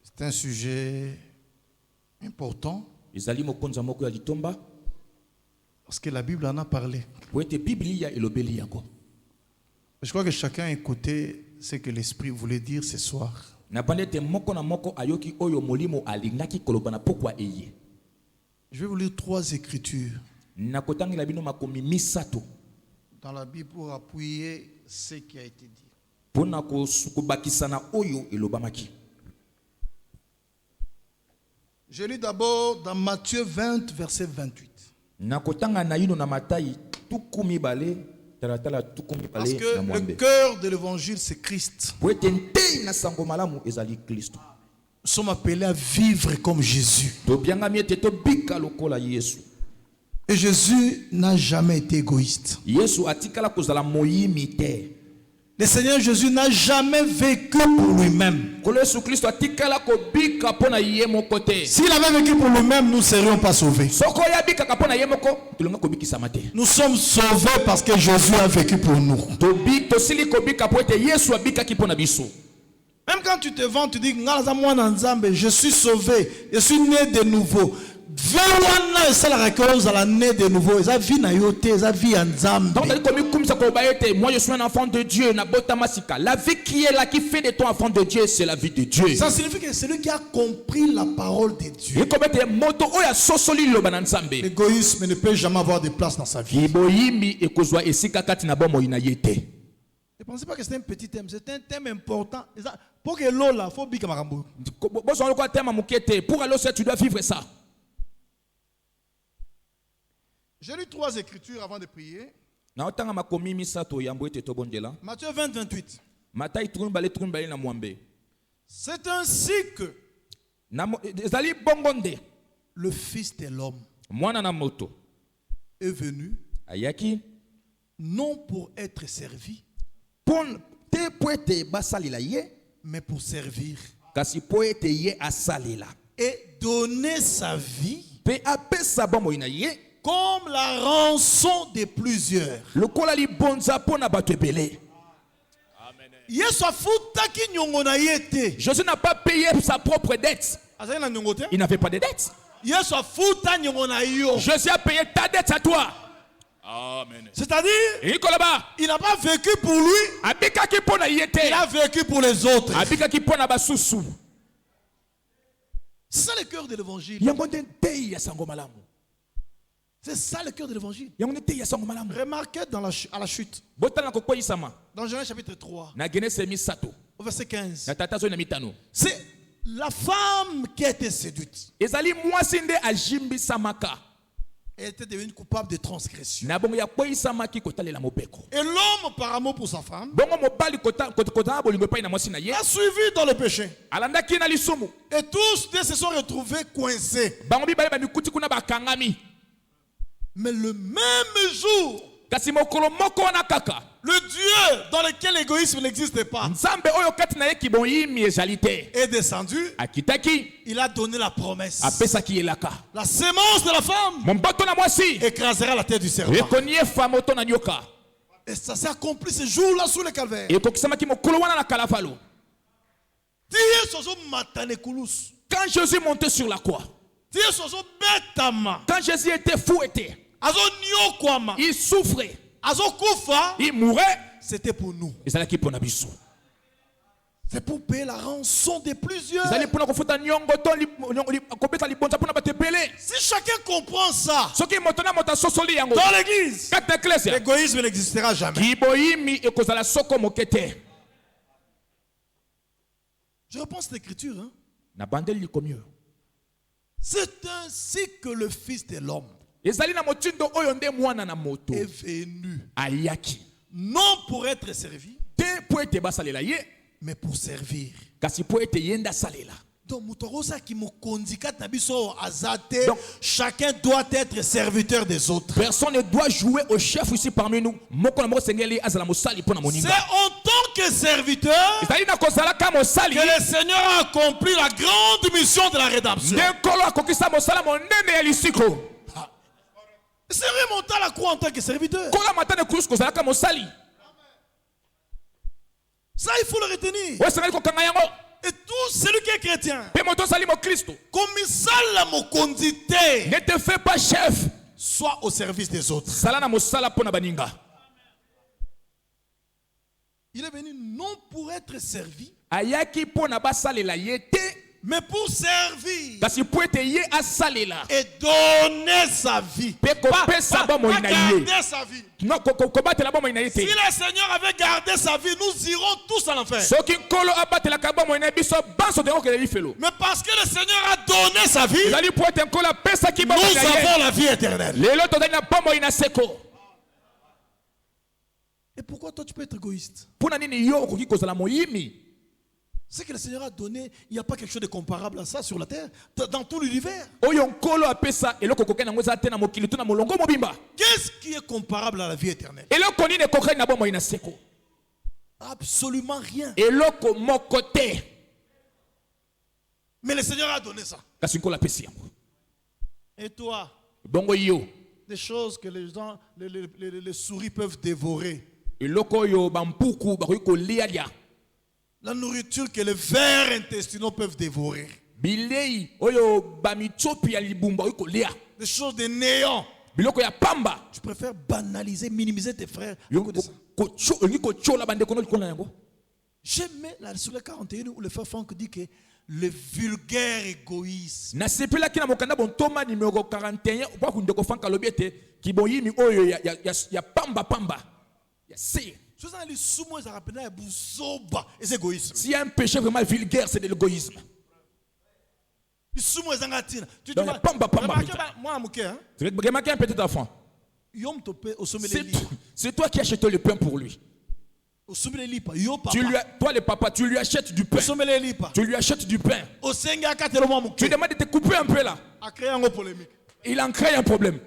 C'est un sujet important. Parce que la Bible en a parlé. Je crois que chacun a écouté ce que l'Esprit voulait dire ce soir. Je vais vous lire 3 écritures dans la Bible pour appuyer ce qui a été dit. Je lis d'abord dans Matthieu 20, verset 28. Parce que le cœur de l'évangile, c'est Christ. Nous sommes appelés à vivre comme Jésus. Et Jésus n'a jamais été égoïste. Le Seigneur Jésus n'a jamais vécu pour lui-même. S'il avait vécu pour lui-même, nous ne serions pas sauvés. Nous sommes sauvés parce que Jésus a vécu pour nous. Même quand tu te vends, tu dis, je suis sauvé, je suis né de nouveau. Moi je suis un enfant de Dieu. La vie qui est là, qui fait de toi enfant de Dieu, c'est la vie de Dieu. Ça signifie que celui qui a compris la parole de Dieu, l'égoïsme ne peut jamais avoir de place dans sa vie. Ne pensez pas que c'est un petit thème, c'est un thème important. Pour que l'eau là, il faut bien que pour aller, tu dois vivre ça. J'ai lu 3 écritures avant de prier. Matthieu 20, 28. C'est ainsi que le Fils de l'homme est venu non pour être servi, mais pour servir et donner sa vie comme la rançon de plusieurs. Jésus n'a pas payé sa propre dette. Il n'avait pas de dette. Jésus a payé ta dette à toi. Amen. C'est-à-dire, il n'a pas vécu pour lui, il a vécu pour les autres. C'est ça le cœur de l'évangile. C'est ça le cœur de l'évangile. Remarquez à la chute. Dans Genèse chapitre 3, au verset 15. C'est la femme qui a été séduite. Elle était devenue coupable de transgression. Et l'homme, par amour pour sa femme, a suivi dans le péché. Et tous deux se sont retrouvés coincés. Mais le même jour, le Dieu dans lequel l'égoïsme n'existe pas est descendu. Il a donné la promesse. La sémence de la femme écrasera la tête du serpent. Et ça s'est accompli ce jour-là sous le calvaire. Quand Jésus montait sur la croix, quand Jésus était fouetté, il souffrait, il mourait, c'était pour nous. C'est pour payer la rançon de plusieurs. Si chacun comprend ça, dans l'église, l'égoïsme n'existera jamais. Je reprends cette écriture. C'est ainsi que le Fils de l'homme est venu, non pour être servi, mais pour servir. Donc, chacun doit être serviteur des autres. Personne ne doit jouer au chef ici parmi nous. C'est en tant que serviteur que le Seigneur a accompli la grande mission de la rédemption. C'est remonter à la croix en tant que serviteur. Ça, il faut le retenir. Et tout celui qui est chrétien, comme il ne te fais pas chef, soit au service des autres. Il est venu non pour être servi, mais pour servir et donner sa vie. Pas garder sa vie. Si le Seigneur avait gardé sa vie, nous irons tous à l'enfer. Mais parce que le Seigneur a donné sa vie, nous avons la vie éternelle. Et pourquoi toi tu peux être égoïste? Ce que le Seigneur a donné, il n'y a pas quelque chose de comparable à ça sur la terre, dans tout l'univers. Qu'est-ce qui est comparable à la vie éternelle? Absolument rien. Mais le Seigneur a donné ça. Et toi, des choses que les gens, les souris peuvent dévorer. La nourriture que les vers intestinaux peuvent dévorer. Des choses de néant. Tu préfères banaliser, minimiser tes frères. J'aimais sur le 41 où le frère Franck dit que le vulgaire égoïsme. S'il y a un péché vraiment vulgaire, c'est de l'égoïsme. Remarquez un petit enfant. C'est toi qui achètes le pain pour lui. Toi le papa, tu lui achètes du pain. Tu lui achètes du pain. Tu demandes de te couper un peu là. Il en crée un problème.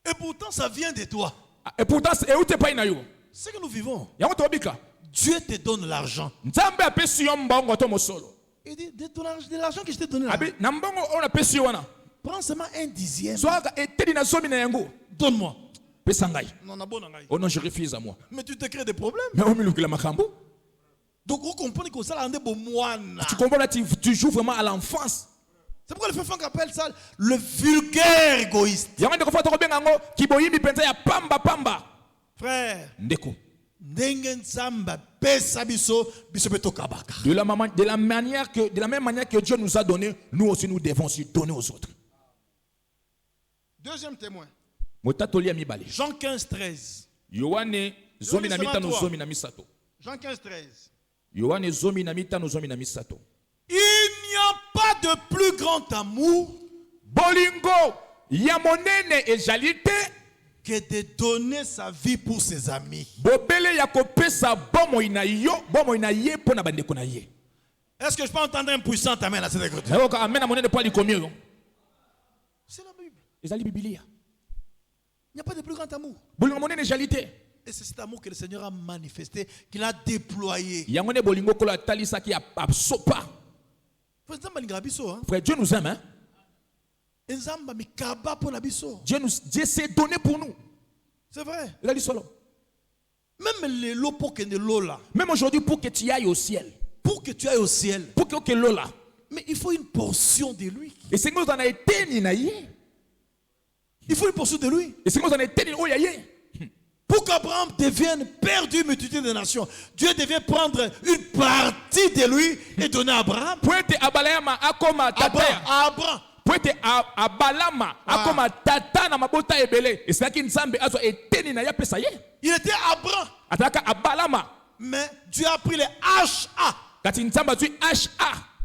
Et pourtant ça vient de toi. Et pourtant, c'est que nous vivons. Dieu te donne l'argent. Il dit, de l'argent que je t'ai donné là, prends seulement 1/10. Donne-moi. Oh non, je refuse à moi. Mais tu te crées des problèmes. Mais au milieu de la macambo. Donc vous comprenez que ça là tu comprends là, tu joues vraiment à l'enfance. C'est pourquoi le fait Franck appelle ça le vulgaire égoïste. Frère. Ndeko. De la même manière que Dieu nous a donné, nous aussi nous devons aussi donner aux autres. Deuxième témoin. Jean 15, 13. Jean 15, 13. Il n'y a pas de plus grand amour bolingo yamonene ejalité que de donner sa vie pour ses amis. Est-ce que je peux entendre un puissant amen à cette écriture? C'est la Bible. Il n'y a pas de plus grand amour. Et c'est cet amour que le Seigneur a manifesté, qu'il a déployé. Frère, Dieu nous aime. Hein? Dieu s'est donné pour nous. C'est vrai. Même aujourd'hui, pour que tu ailles au ciel. Pour que tu ailles au ciel. Pour que Lola. Mais il faut une portion de lui. Et c'est nous en a été ninaïe. Il faut une portion de lui. Et c'est nous en a été ninaïe. Pour qu'Abraham devienne père d'une multitude de nations, Dieu devait prendre une partie de lui et donner à Abraham. Abraham. Il était Abraham. Mais Dieu a pris les HA.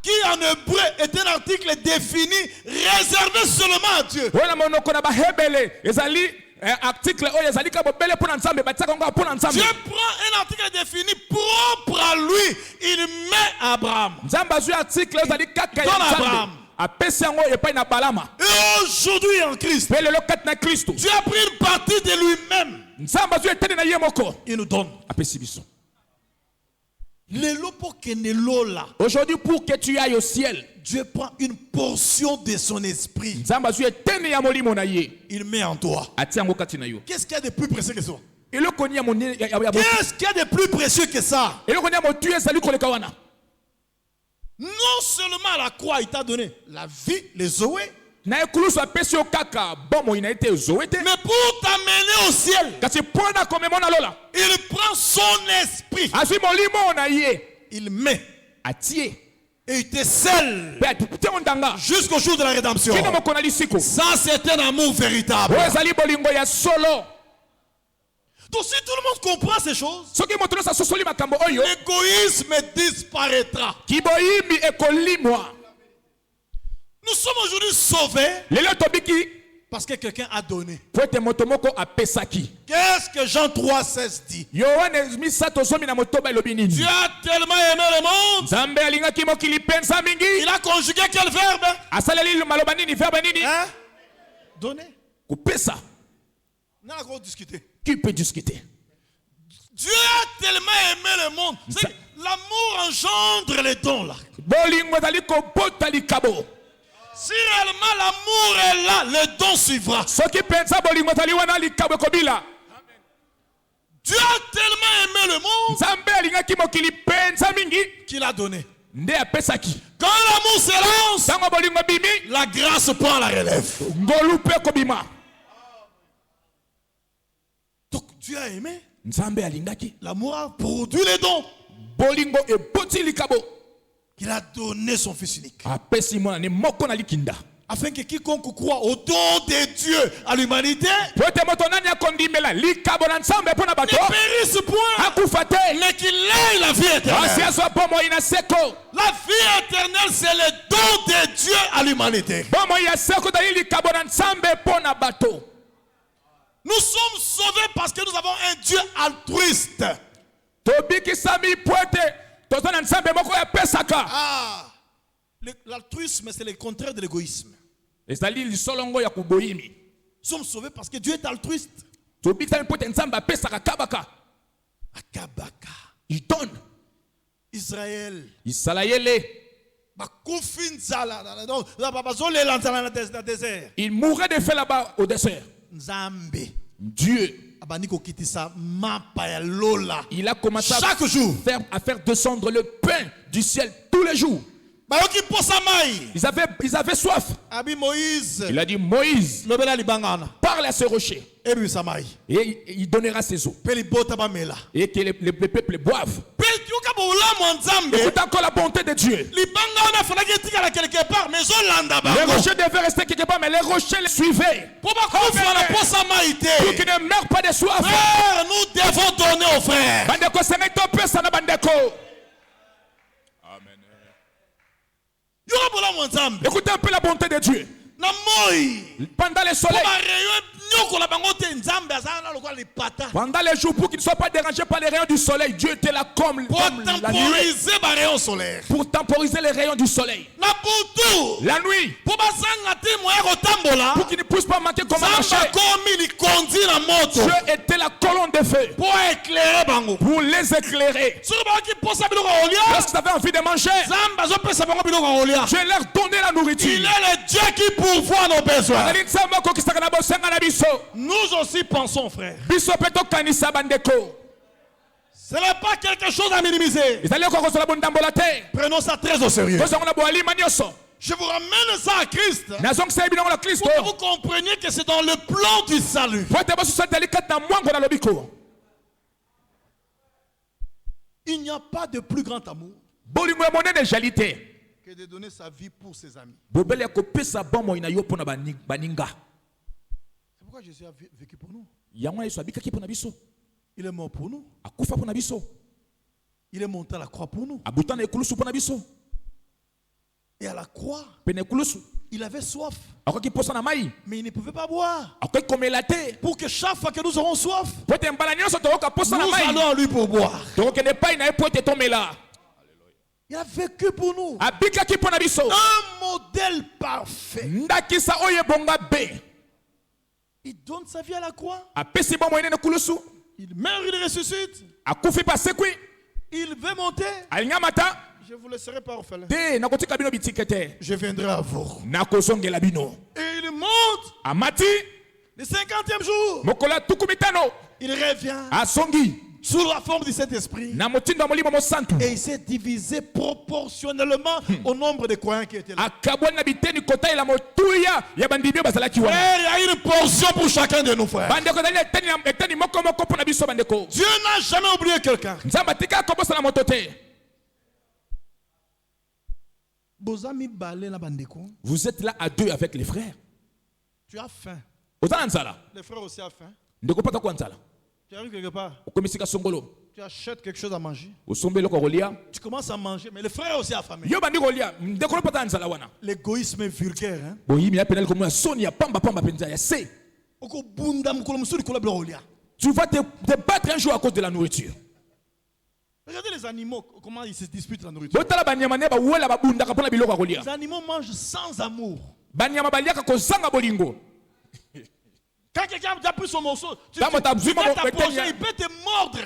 Qui en hébreu est un article défini, réservé seulement à Dieu. Article Dieu prend un article défini propre à lui, il met Abraham. Donne Abraham. Et aujourd'hui en Christ, Dieu a pris une partie de lui-même. Il nous donne. Aujourd'hui, pour que tu ailles au ciel, Dieu prend une portion de son esprit. Il met en toi. Qu'est-ce qu'il y a de plus précieux que ça? Qu'est-ce qu'il y a de plus précieux que ça? Non seulement à la croix, il t'a donné la vie, les zoé. Mais pour t'amener au ciel, il prend son esprit. Il met. Et il te scelle jusqu'au jour de la rédemption. Ça, c'est un amour véritable. Donc si tout le monde comprend ces choses, l'égoïsme disparaîtra. Nous sommes aujourd'hui sauvés parce que quelqu'un a donné. Qu'est-ce que Jean 3,16 dit? Dieu a tellement aimé le monde. Il a conjugué quel verbe? Hein? Donner. Qui peut discuter? Dieu a tellement aimé le monde. L'amour engendre les dons là. Si réellement l'amour est là, le don suivra. Dieu a tellement aimé le monde qu'il a donné. Quand l'amour s'élance, la grâce prend la relève. Donc Dieu a aimé. L'amour a produit les dons. Il a donné son Fils unique. Afin que quiconque croit au don de Dieu à l'humanité ne périsse point, mais qu'il ait la vie éternelle. La vie éternelle, c'est le don de Dieu à l'humanité. Nous sommes sauvés parce que nous avons un Dieu altruiste. L'altruisme, c'est le contraire de l'égoïsme. Nous sommes sauvés parce que Dieu est altruiste. Il donne. Israël. Il mourrait de faim là-bas au désert. Dieu, il a commencé chaque jour à faire descendre le pain du ciel tous les jours. Ils avaient soif. Il a dit, Moïse, parle à ce rocher et il donnera ses eaux et que les peuples boivent. Écoute encore la bonté de Dieu. Les rochers devaient rester quelque part, mais les rochers les suivaient pour qu'ils ne meurent pas de soif. Frère, nous devons donner aux frères. Amen. Écoutez un peu la bonté de Dieu. Pendant le soleil, pendant les jours, pour qu'ils ne soient pas dérangés par les rayons du soleil, Dieu était là comme la nuit. Pour temporiser les rayons du soleil. La nuit, pour qu'ils ne puissent pas manquer comment marcher, Dieu était la colonne de feu pour les éclairer. Lorsqu'ils avaient envie de manger, Dieu leur donnait la nourriture. Il est le Dieu qui pourvoit nos besoins. Nous aussi pensons, frère. Ce n'est pas quelque chose à minimiser. Prenons ça très au sérieux. Je vous ramène ça à Christ pour que vous compreniez que c'est dans le plan du salut. Il n'y a pas de plus grand amour que de donner sa vie pour ses amis. C'est pourquoi Jésus a vécu pour nous. Il est mort pour nous. Il est monté à la croix pour nous. Et à la croix, il avait soif. Mais il ne pouvait pas boire. Pour que chaque fois que nous aurons soif, nous allons à lui pour boire. Il a vécu pour nous. Un modèle parfait. Il donne sa vie à la croix. Il meurt, il ressuscite. Il veut monter. Je vous laisserai pas orphelin. Je viendrai à vous. Et il monte. Le 50e jour, il revient sous la forme du Saint-Esprit. Et il s'est divisé proportionnellement au nombre de croyants qui étaient là. Frère, il y a une portion pour chacun de nous, frères. Dieu n'a jamais oublié quelqu'un. Vous êtes là à deux avec les frères. Tu as faim. Les frères aussi ont faim. Tu arrives quelque part. Tu achètes quelque chose à manger. Tu commences à manger, mais les frères aussi affamés. L'égoïsme est vulgaire. Hein? Tu vas te battre un jour à cause de la nourriture. Regardez les animaux, comment ils se disputent la nourriture. Les animaux mangent sans amour. Quand quelqu'un a pris son morceau, tu vas t'approcher, il peut te mordre.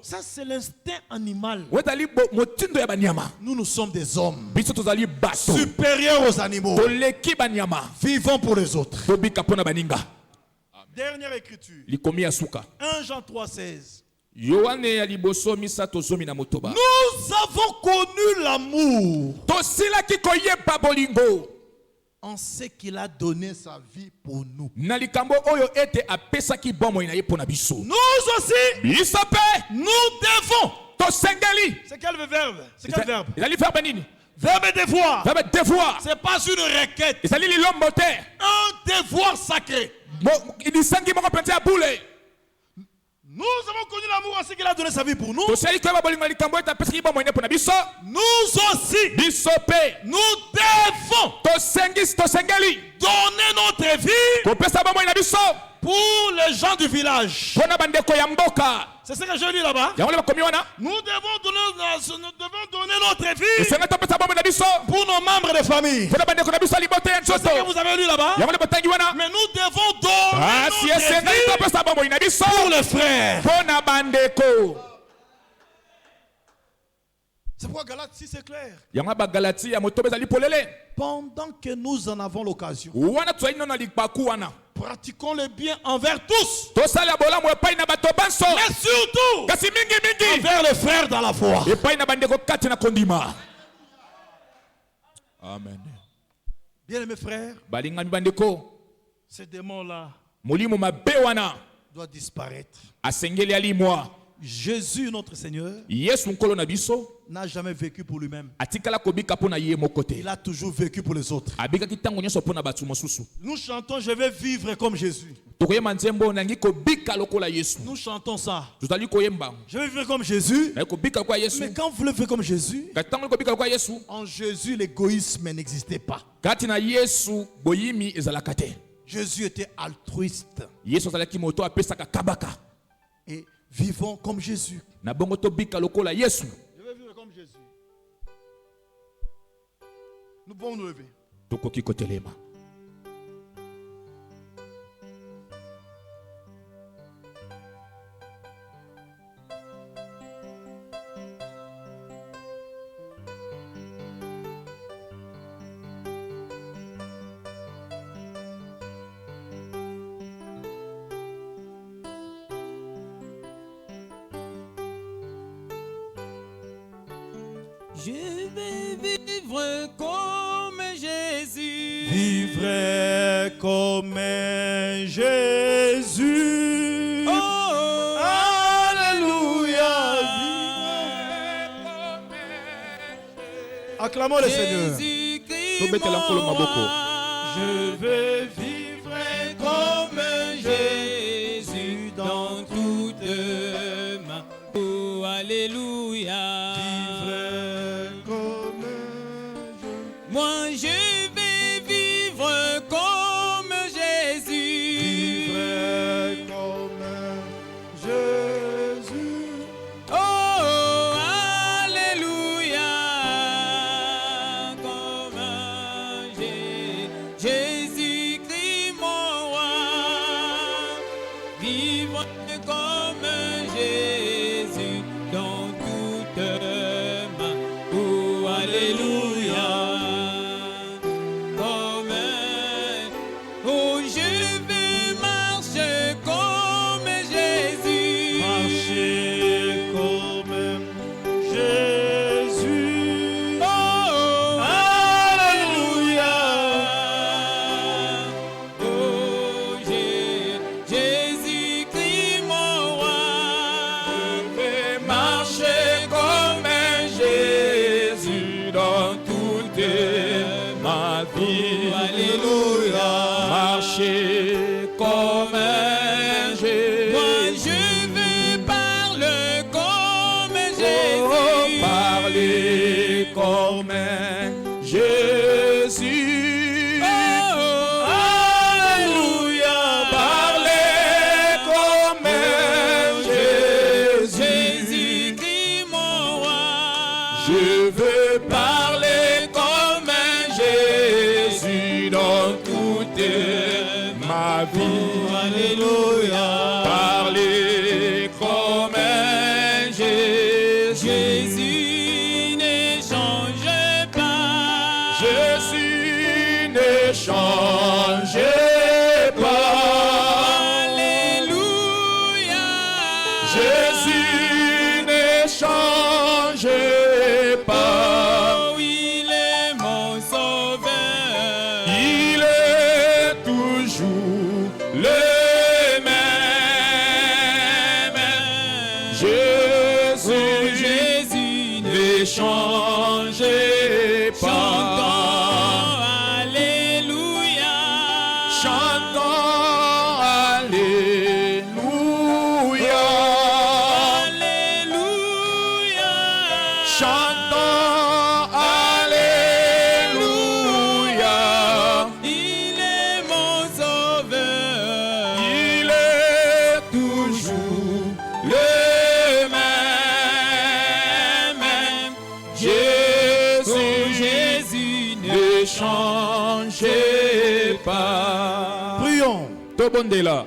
Ça, c'est l'instinct animal. Nous sommes des hommes supérieurs aux animaux. Vivons pour les autres. Dernière écriture. 1 Jean 3,16. Nous avons connu l'amour en ce qu'il a donné sa vie pour nous. Nous aussi, nous devons. C'est quel verbe? C'est quel verbe? Verbe devoir. C'est pas une requête. Un devoir sacré. Nous avons connu l'amour en ce qu'il a donné sa vie pour nous. Nous aussi, nous devons donner notre vie pour les gens du village. C'est ce que je lis là-bas. Nous devons donner notre vie pour nos membres de famille. C'est ce que vous avez lu là-bas. Mais nous devons donner notre vie pour les frères. C'est pourquoi Galates 6 est clair. Pendant que nous en avons l'occasion, Pratiquons le bien envers tous. Mais surtout envers les frères dans la foi. Amen. Bien aimés frères, ce démon-là doit disparaître. Jésus, notre Seigneur, n'a jamais vécu pour lui-même. Il a toujours vécu pour les autres. Nous chantons, je vais vivre comme Jésus. Nous chantons ça. Je vais vivre comme Jésus. Mais quand vous voulez vivre comme Jésus, en Jésus, l'égoïsme n'existait pas. Jésus était altruiste. Et vivons comme Jésus. Je vais vivre comme Jésus. Nous pouvons nous lever. Je vais vivre comme Jésus. Vivre comme Jésus. Oh, alléluia. Acclamons le Seigneur. Jésus-Christ, mon roi. Je veux vivre comme Jésus dans toute ma... Oh, alléluia. Moi je vais vivre comme Jésus. Vivre comme Jésus. Oh, alléluia. Comme Jésus-Christ mon roi. Vivre comme Jésus dans toute ma... Oh, alléluia. Alléluia. Parler comme Jésus. Jésus ne change pas. Jésus ne change pas. Alléluia. Jésus ne change pas. Oh, il est mon sauveur. Il est toujours le même. Jésus ne change pas. Alléluia. Chantons Alléluia. Alléluia. Chantons Alléluia. Il est mon sauveur. Il est toujours le même. Jésus ne change pas. Prions. Tobondela.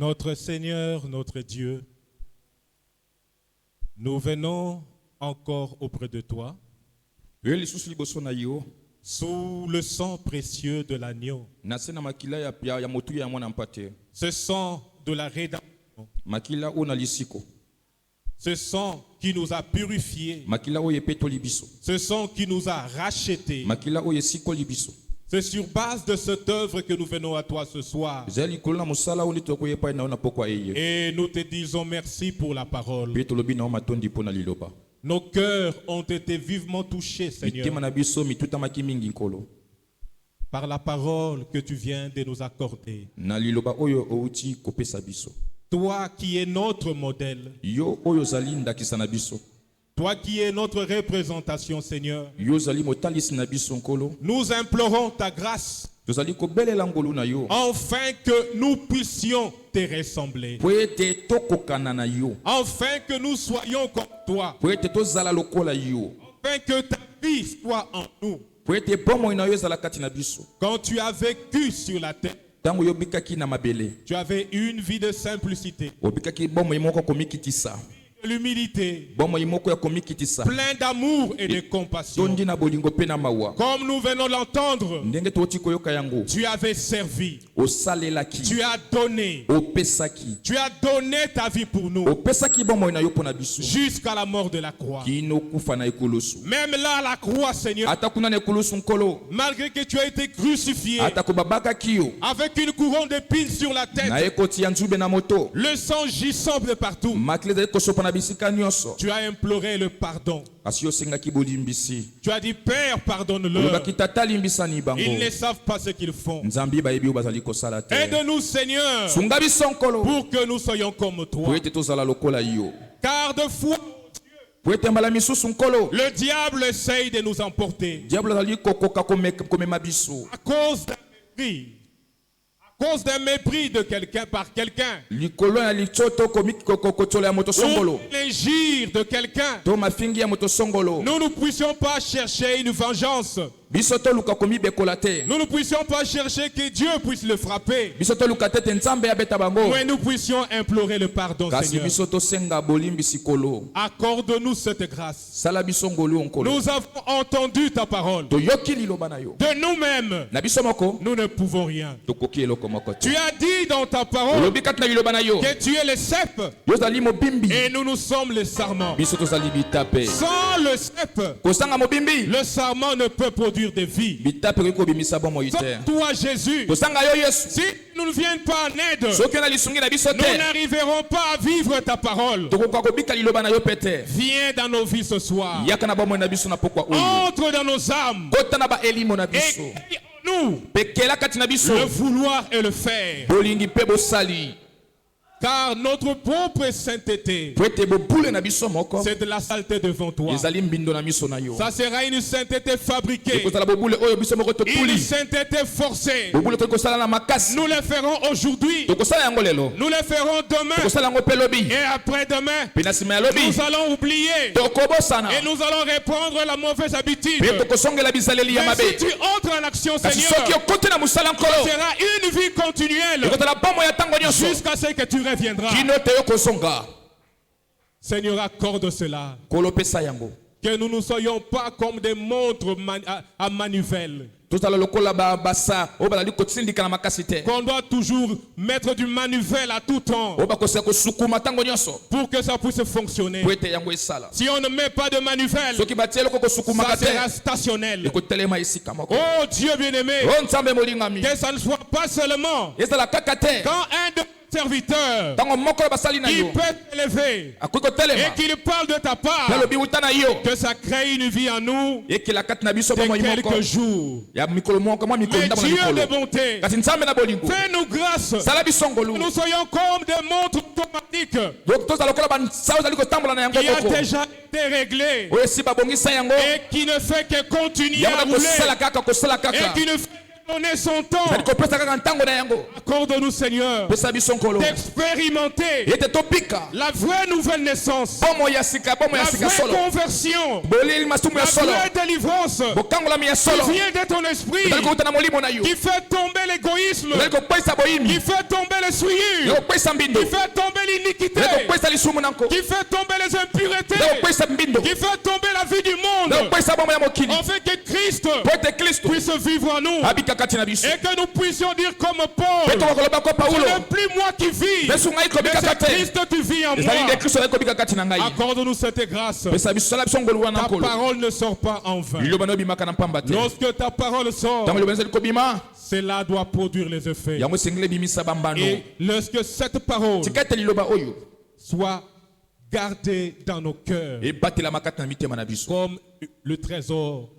Notre Seigneur, notre Dieu, nous venons encore auprès de toi sous le sang précieux de l'agneau. Ce sang de la rédemption. Ce sang qui nous a purifiés. Ce sang qui nous a rachetés. C'est sur base de cette œuvre que nous venons à toi ce soir. Et nous te disons merci pour la parole. Nos cœurs ont été vivement touchés, Seigneur, par la parole que tu viens de nous accorder. Toi qui es notre modèle, toi qui es notre représentation, Seigneur, nous implorons ta grâce afin que nous puissions te ressembler, afin que nous soyons comme toi, afin que ta vie soit en nous. Quand tu as vécu sur la terre, tu avais une vie de simplicité, l'humilité, plein d'amour et de compassion. Comme nous venons l'entendre, tu avais servi, tu as donné ta vie pour nous jusqu'à la mort de la croix. Même là, la croix, Seigneur, malgré que tu as été crucifié avec une couronne d'épines sur la tête, le sang gissant de partout, tu as imploré le pardon. Tu as dit, Père, pardonne-leur. Ils ne savent pas ce qu'ils font. Aide-nous, Seigneur, pour que nous soyons comme toi. Car de foi, le diable essaye de nous emporter à cause d'un mépris de quelqu'un par quelqu'un, ou l'injure de quelqu'un. Nous ne puissions pas chercher une vengeance. Nous ne puissions pas chercher que Dieu puisse le frapper, mais nous puissions implorer le pardon, Seigneur. Accorde-nous cette grâce. Nous avons entendu ta parole. De nous-mêmes, nous ne pouvons rien. Tu as dit dans ta parole que tu es le cep et nous, nous sommes les sarments. Sans le cep, le sarment ne peut produire de vie. Toi, Jésus, si nous ne viennent pas en aide, nous n'arriverons pas à vivre ta parole. Viens dans nos vies ce soir. Entre dans nos âmes. Et nous le vouloir et le faire. Car notre propre sainteté, c'est de la saleté devant toi. Ça sera une sainteté fabriquée, une sainteté forcée. Nous le ferons aujourd'hui, nous le ferons demain, et après-demain, nous allons oublier, et nous allons répandre la mauvaise habitude. Mais si tu entres en action, Seigneur, ce sera une vie continuelle jusqu'à ce que tu reviendras. Seigneur, accorde cela. Que nous ne soyons pas comme des montres à manivelle. Qu'on doit toujours mettre du manivelle à tout temps pour que ça puisse fonctionner. Si on ne met pas de manivelle, ça sera stationnel. Oh Dieu bien-aimé, que ça ne soit pas seulement quand un de serviteur qui peut élever et qu'il parle de ta part, que ça crée une vie en nous de quelques jours. Mais Dieu de bonté, fais-nous grâce. Nous soyons comme des montres automatiques qui a déjà été réglé et qui ne fait que continuer à rouler et qui ne fait donner son temps. Accorde-nous, Seigneur, d'expérimenter la vraie nouvelle naissance, la vraie conversion, la vraie délivrance qui vient de ton esprit, qui fait tomber l'égoïsme, qui fait tomber les souillures, qui fait tomber l'iniquité, qui fait tomber les impuretés, qui fait tomber la vie du monde, afin que Christ puisse vivre en nous et que nous puissions dire comme Paul, ce n'est plus moi qui vis, mais c'est Christ qui vit en moi. Accorde-nous cette grâce. Ta parole ne sort pas en vain. Lorsque ta parole sort, cela doit produire les effets. Et lorsque cette parole soit gardée dans nos cœurs comme le trésor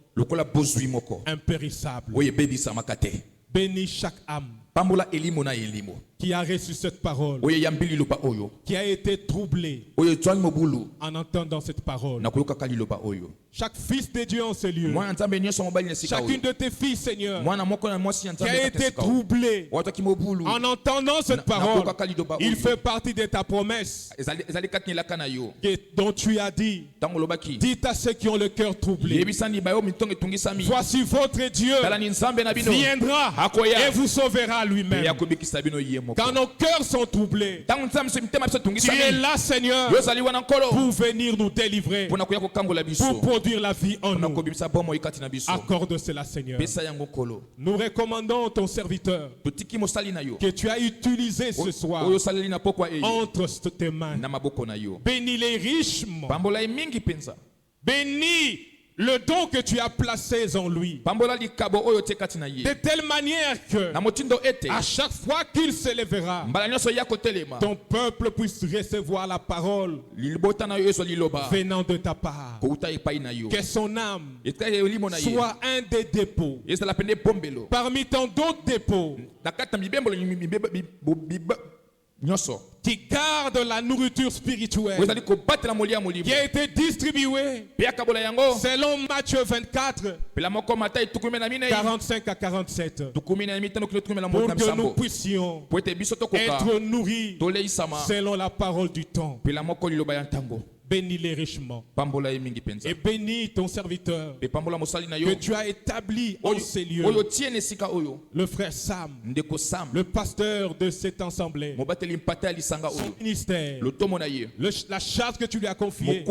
impérissable, bénis chaque âme qui a reçu cette parole, qui a été troublé en entendant cette parole. Chaque fils de Dieu en ce lieu, chacune de tes filles, Seigneur, qui a été troublé en entendant cette parole, il fait partie de ta promesse dont tu as dit, dites à ceux qui ont le cœur troublé, voici votre Dieu viendra et vous sauvera lui-même. Quand nos cœurs sont troublés, tu es là, Seigneur, pour venir nous délivrer, pour produire la vie en nous. Accorde cela, Seigneur. Nous recommandons ton serviteur que tu as utilisé ce soir entre tes mains. Bénis-les richement. Bénis le don que tu as placé en lui, de telle manière que à chaque fois qu'il s'élèvera, ton peuple puisse recevoir la parole venant de ta part, que son âme soit un des dépôts parmi tant d'autres dépôts qui garde la nourriture spirituelle qui a été distribuée selon Matthieu 24, 45 à 47, pour que nous puissions être nourris selon la parole du temps. Bénis-les richement. Et bénis ton serviteur que tu as établi en ces lieux, le frère Sam, le pasteur de cette assemblée, son ministère, la charge que tu lui as confiée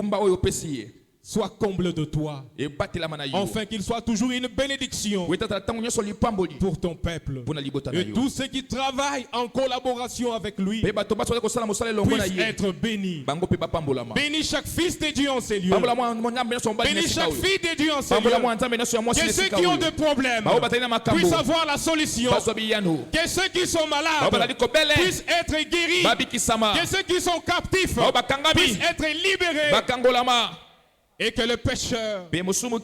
soit comble de toi, enfin qu'il soit toujours une bénédiction pour ton peuple. Et tous ceux qui travaillent en collaboration avec lui puissent être bénis. Bénis chaque fils de Dieu en ces lieux. Bénis chaque fille de Dieu en ces lieux. Que ceux qui ont des problèmes puissent avoir la solution. Que ceux qui sont malades puissent être guéris. Que ceux qui sont captifs puissent être libérés. Et que le pécheur soit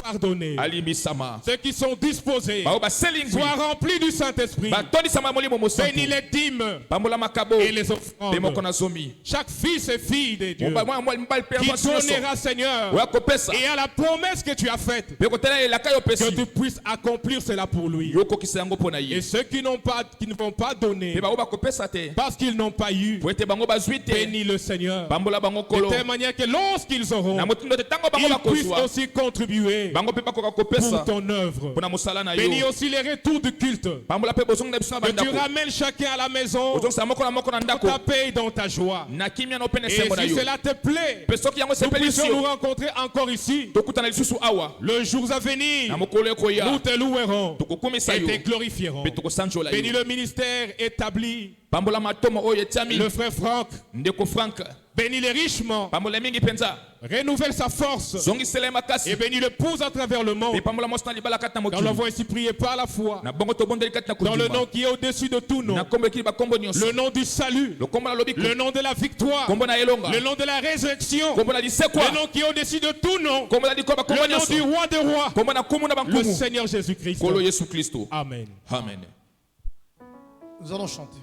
pardonné. Ceux qui sont disposés soient remplis du Saint-Esprit. Bénis les dîmes et les offrandes. Chaque fils et fille de Dieu qui donnera, Seigneur, et à la promesse que tu as faite, que tu puisses accomplir cela pour lui. Et ceux qui ne vont pas donner parce qu'ils n'ont pas eu, bénis le Seigneur de telle manière que lorsqu'ils auront, ils puissent aussi contribuer pour ton œuvre. Bénis aussi les retours du culte. Que tu ramènes chacun à la maison dans ta paix et dans ta joie. Et si cela te plaît, nous puissions nous rencontrer encore ici le jour à venir. Nous te louerons et te glorifierons. Bénis le ministère établi, le frère Franck. Bénis-les richement. Renouvelle sa force. Et bénis l'épouse à travers le monde. Nous l'avons ainsi prié par la foi. Dans le nom qui est au-dessus de tout nom. Le nom du salut. Le nom de la victoire. Le nom de la résurrection. Le nom qui est au-dessus de tout nom. Le nom du roi des rois. Le Seigneur Jésus-Christ. Amen. Amen. Nous allons chanter.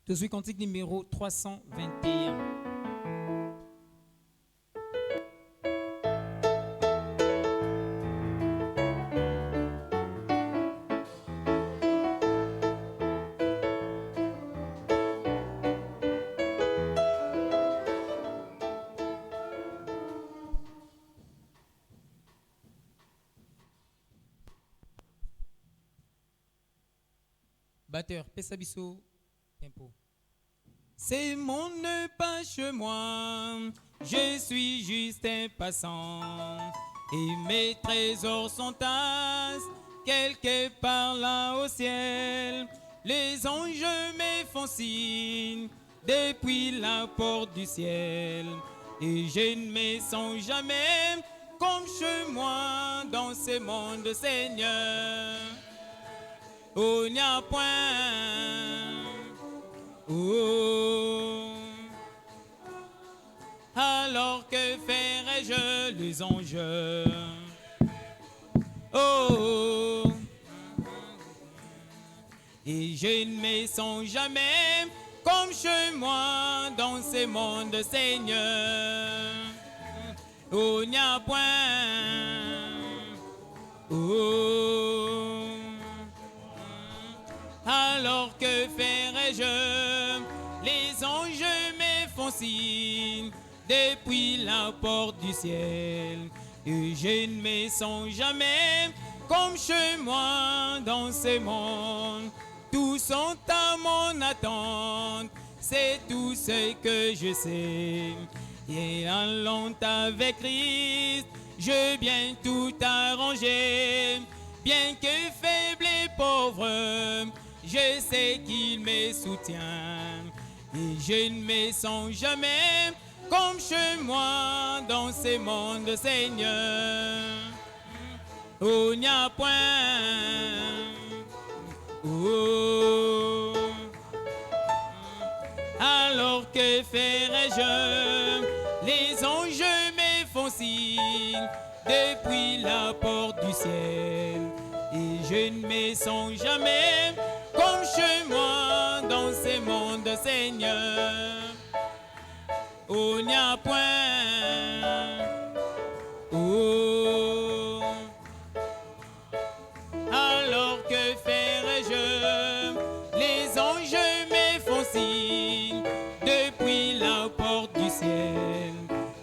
Josué Cantique numéro 321. Batteur, Pesabiso, tempo. C'est mon ne pas chez moi, je suis juste un passant. Et mes trésors sont tasses quelque part là au ciel. Les anges me font signe depuis la porte du ciel. Et je ne me sens jamais comme chez moi dans ce monde, Seigneur. Oh, n'y a point. Oh. Alors que ferais-je les anges? Oh. Et je ne me sens jamais comme chez moi dans ce monde, Seigneur. Oh, n'y a point. Oh. Alors que ferais-je? Les anges me font signe depuis la porte du ciel. Et je ne me sens jamais comme chez moi dans ce monde. Tous sont à mon attente, c'est tout ce que je sais. Et allant avec Christ, je viens tout arranger. Bien que faible et pauvre, je sais qu'il me soutient. Et je ne me sens jamais comme chez moi dans ce monde, Seigneur. Oh, n'y a point. Oh. Alors que ferais-je? Les anges me font signe depuis la porte du ciel. Et je ne me sens jamais comme chez moi dans ce monde, Seigneur. Oh, n'y a point. Oh. Alors que ferais-je? Les anges me font signe depuis la porte du ciel.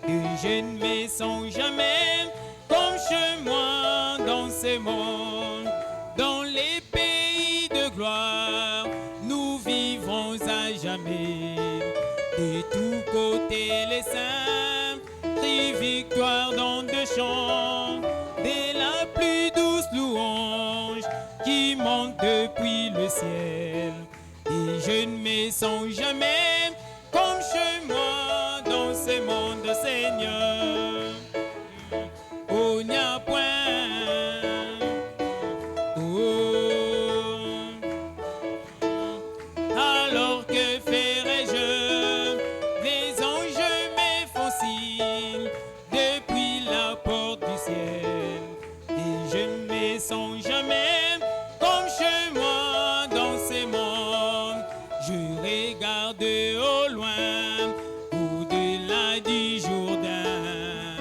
Et je ne me sens jamais comme chez moi dans ce monde. Dans les pays de gloire, nous vivrons à jamais. De tous côtés les saints crient victoire dans deux chants. Dès la plus douce louange qui monte depuis le ciel. Et je ne me sens jamais comme chez moi dans ce monde, Seigneur. Oh, n'y a point. Oh. Alors que ferais-je? Les anges me font signe depuis la porte du ciel. Et je ne me sens jamais comme chez moi dans ce monde. Je regarde au loin, au-delà du Jourdain,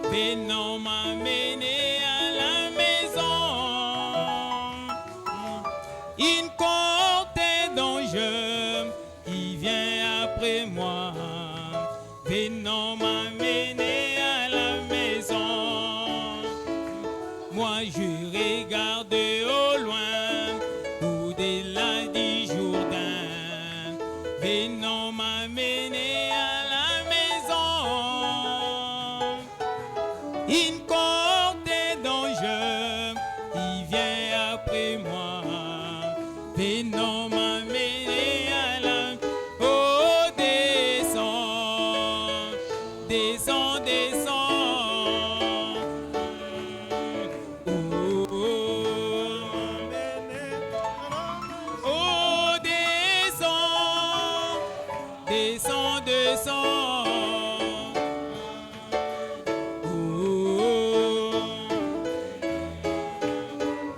venant m'amener à la maison. Une cohorte d'anges qui vient après moi, venant m'amener à la maison. Moi je regarde au loin, au-delà du Jourdain, venant m'amener à la maison. Une cohorte d'anges qui vient après moi, venant m'amener à la... Oh, descends, descends, descends. Oh, oh, descends, descends, descends.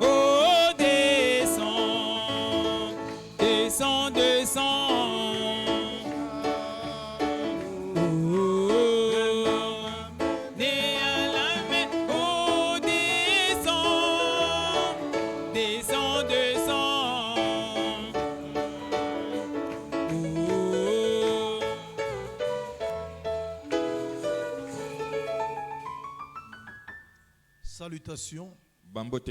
Oh, descends, descends, descends. Oh, né à la main. Oh, descends, descends, descends. Oh. Salutations. Bambote.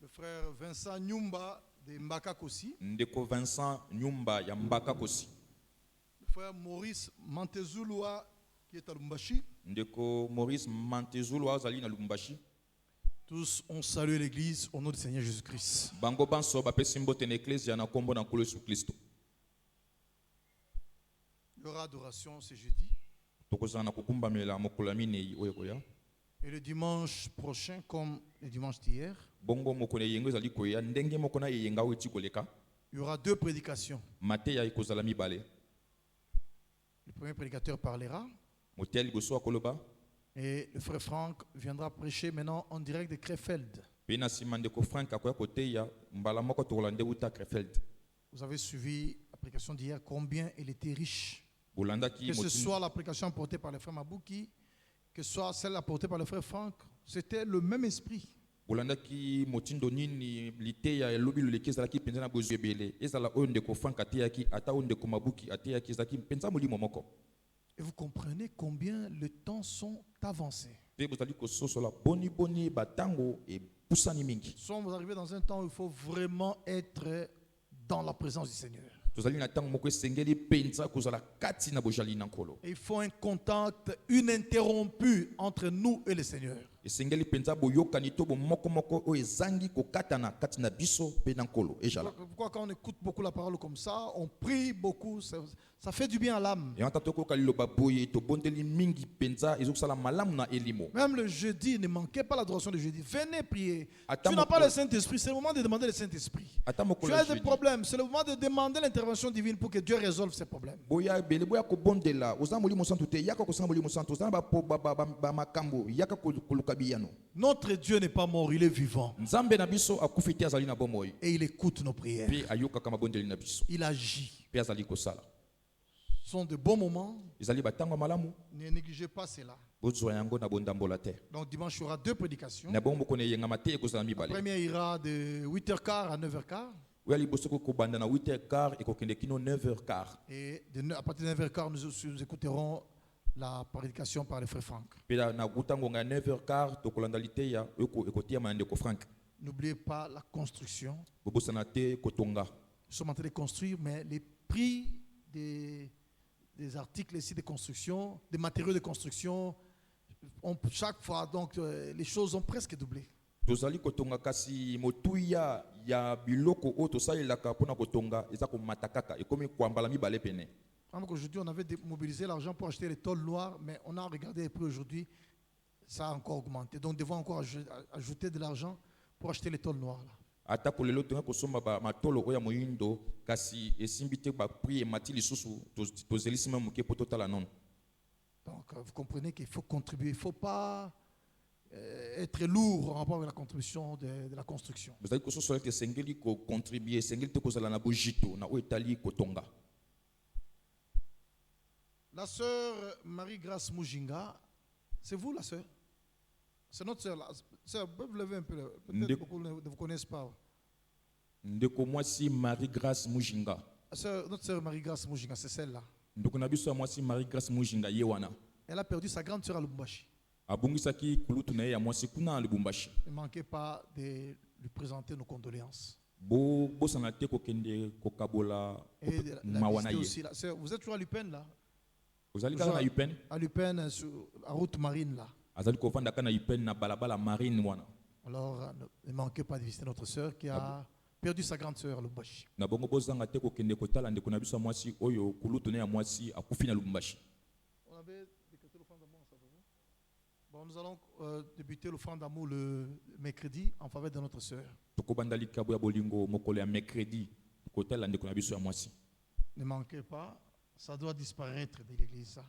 Le frère Vincent Nyumba de Mbaka Kosi. Ndeko Vincent Nyumba ya Mbaka Kosi. Le frère Maurice Mantezulua qui est à Lubumbashi. Ndeko Maurice Mantezulua azali na Lubumbashi. Tous ont salué l'église au nom du Seigneur Jésus-Christ. Bango banso bapesi mbote na ecclesia na kombo na Nkolo Yesu Kristo. Il y aura adoration ce jeudi. Tokozana na kukumbamela mokolo minei oyo koya. Et le dimanche prochain comme le dimanche d'hier. Bongo mokolo yengo ezali koya ndenge moko na yenga weti koleka. Il y aura 2 prédications. Mateya ikozala mibale. Le premier prédicateur parlera. Motel goso akoloba. Et le frère Franck viendra prêcher maintenant en direct de Krefeld. Vous avez suivi la prédication d'hier, combien il était riche. Que ce soit la prédication apportée par le frère Mabouki, que ce soit celle apportée par le frère Franck, c'était le même esprit. Et vous comprenez combien les temps sont avancés. Nous sommes arrivés dans un temps où il faut vraiment être dans la présence du Seigneur. Et il faut un contact ininterrompu entre nous et le Seigneur. Pourquoi quand on écoute beaucoup la parole comme ça, on prie beaucoup, ça fait du bien à l'âme. Même le jeudi, ne manquez pas l'adoration du jeudi. Venez prier. Tu n'as pas le Saint-Esprit, c'est le moment de demander le Saint-Esprit. Tu as des problèmes, c'est le moment de demander l'intervention divine pour que Dieu résolve ces problèmes. Notre Dieu n'est pas mort, il est vivant. Et il écoute nos prières. Il agit. Ce sont de bons moments. Ne négligez pas cela. Donc dimanche, il y aura 2 prédications. La première ira de 8h15 à 9h15. Et à partir de 9h15, nous écouterons la prédication par le frère Franck. N'oubliez pas la construction. Nous sommes en train de construire, mais les prix des articles ici de construction, des matériaux de construction, chaque fois, donc les choses ont presque doublé. Aujourd'hui, on avait mobilisé l'argent pour acheter les tôles noires, mais on a regardé les prix aujourd'hui, ça a encore augmenté. Donc, nous devons encore ajouter de l'argent pour acheter les tôles noires. Donc, vous comprenez qu'il faut contribuer. Il ne faut pas être lourd en rapport avec la contribution de la construction. La sœur Marie-Grâce Mujinga, c'est vous la sœur? C'est notre sœur là. Sœur, vous pouvez vous lever un peu. Peut-être beaucoup ne vous connaissent pas. Marie-Grâce Mujinga. Notre sœur Marie-Grâce Mujinga, c'est celle-là. Elle a perdu sa grande sœur à Lubumbashi. Ne manquez pas de lui présenter nos condoléances. Et aussi, là. Sœur, vous êtes toujours à Lupin là? À Lupin, à route marine là. Alors, ne manquez pas de visiter notre sœur qui a perdu sa grande sœur à Lubumbashi. On avait décrété l'offrande d'amour, ça va? Bon, nous allons débuter l'offrande d'amour le mercredi en faveur de notre sœur. Ne manquez pas, ça doit disparaître de l'église.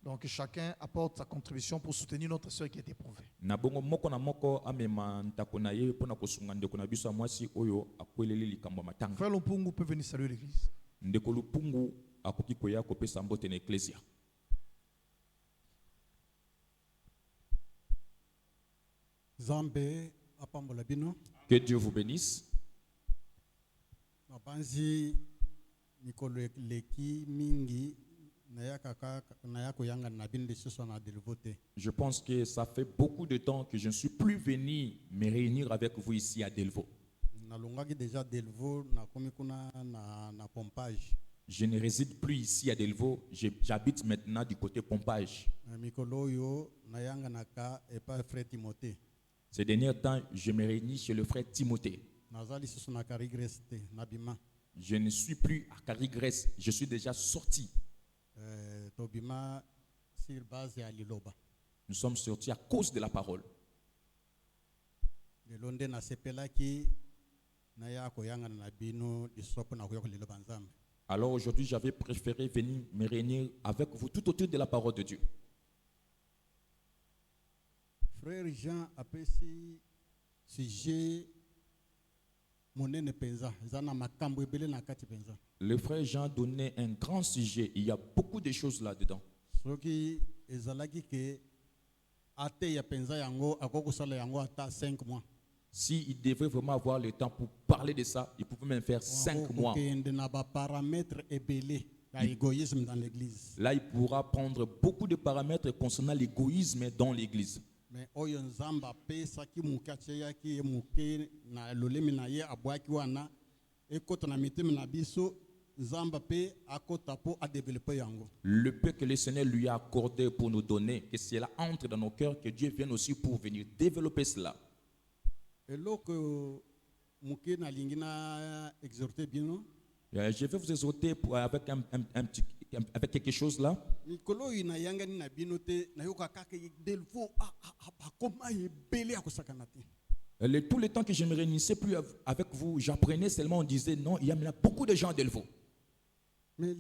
Donc chacun apporte sa contribution pour soutenir notre sœur qui est éprouvée. Frère Lumpungu peut venir saluer l'église. Que Dieu vous bénisse. Je pense que ça fait beaucoup de temps que je ne suis plus venu me réunir avec vous ici à Delvaux. Je ne réside plus ici à Delvaux, j'habite maintenant du côté Pompage. Ces derniers temps, je me réunis chez le frère Timothée. Je ne suis plus à Carigres, je suis déjà sorti. Nous sommes sortis à cause de la parole. Alors aujourd'hui, j'avais préféré venir me réunir avec vous tout autour de la parole de Dieu. Frère Jean a pris sujet. Le frère Jean donnait un grand sujet. Il y a beaucoup de choses là-dedans. S'il devait vraiment avoir le temps pour parler de ça, il pouvait même faire 5 mois. Là, il pourra prendre beaucoup de paramètres concernant l'égoïsme dans l'église. Mais le peu que le Seigneur lui a accordé pour nous donner, que cela entre dans nos cœurs, que Dieu vienne aussi pour venir développer cela. Je vais vous exhorter avec quelque chose là. Tout le temps que je ne me réunissais plus avec vous, j'apprenais seulement, on disait non, il y a beaucoup de gens à Delvaux. Mais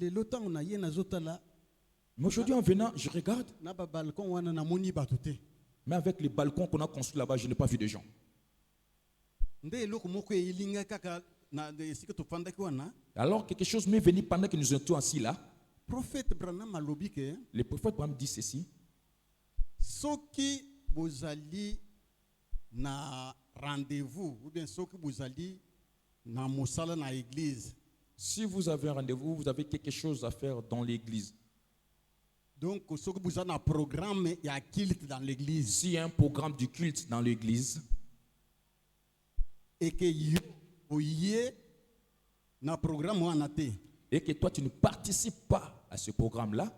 aujourd'hui en venant, je regarde. Mais avec les balcons qu'on a construits là-bas, je n'ai pas vu de gens. Alors quelque chose m'est venu pendant que nous étions assis là. Le prophète Branham dit ceci. Soki bozali na rendez-vous ou bien soki bozali na mosala na église. Si vous avez un rendez-vous, vous avez quelque chose à faire dans l'église. Donc soki bozali na programme ya culte dans l'église. S'il y a un programme du culte dans l'église et que na programme et que toi tu ne participes pas à ce programme-là,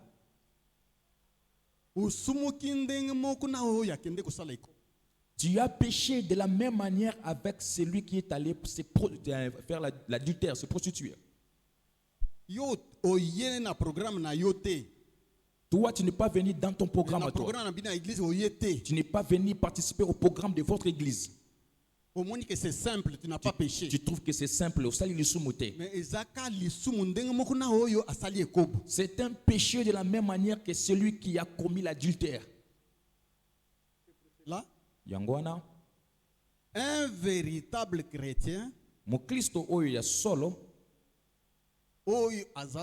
tu as péché de la même manière avec celui qui est allé faire l'adultère, se prostituer. Toi, tu n'es pas venu dans ton programme à toi. Tu n'es pas venu participer au programme de votre église. Au moins que c'est simple, tu n'as pas péché. Tu trouves que c'est simple, mais c'est un péché de la même manière que celui qui a commis l'adultère. Là, un véritable chrétien,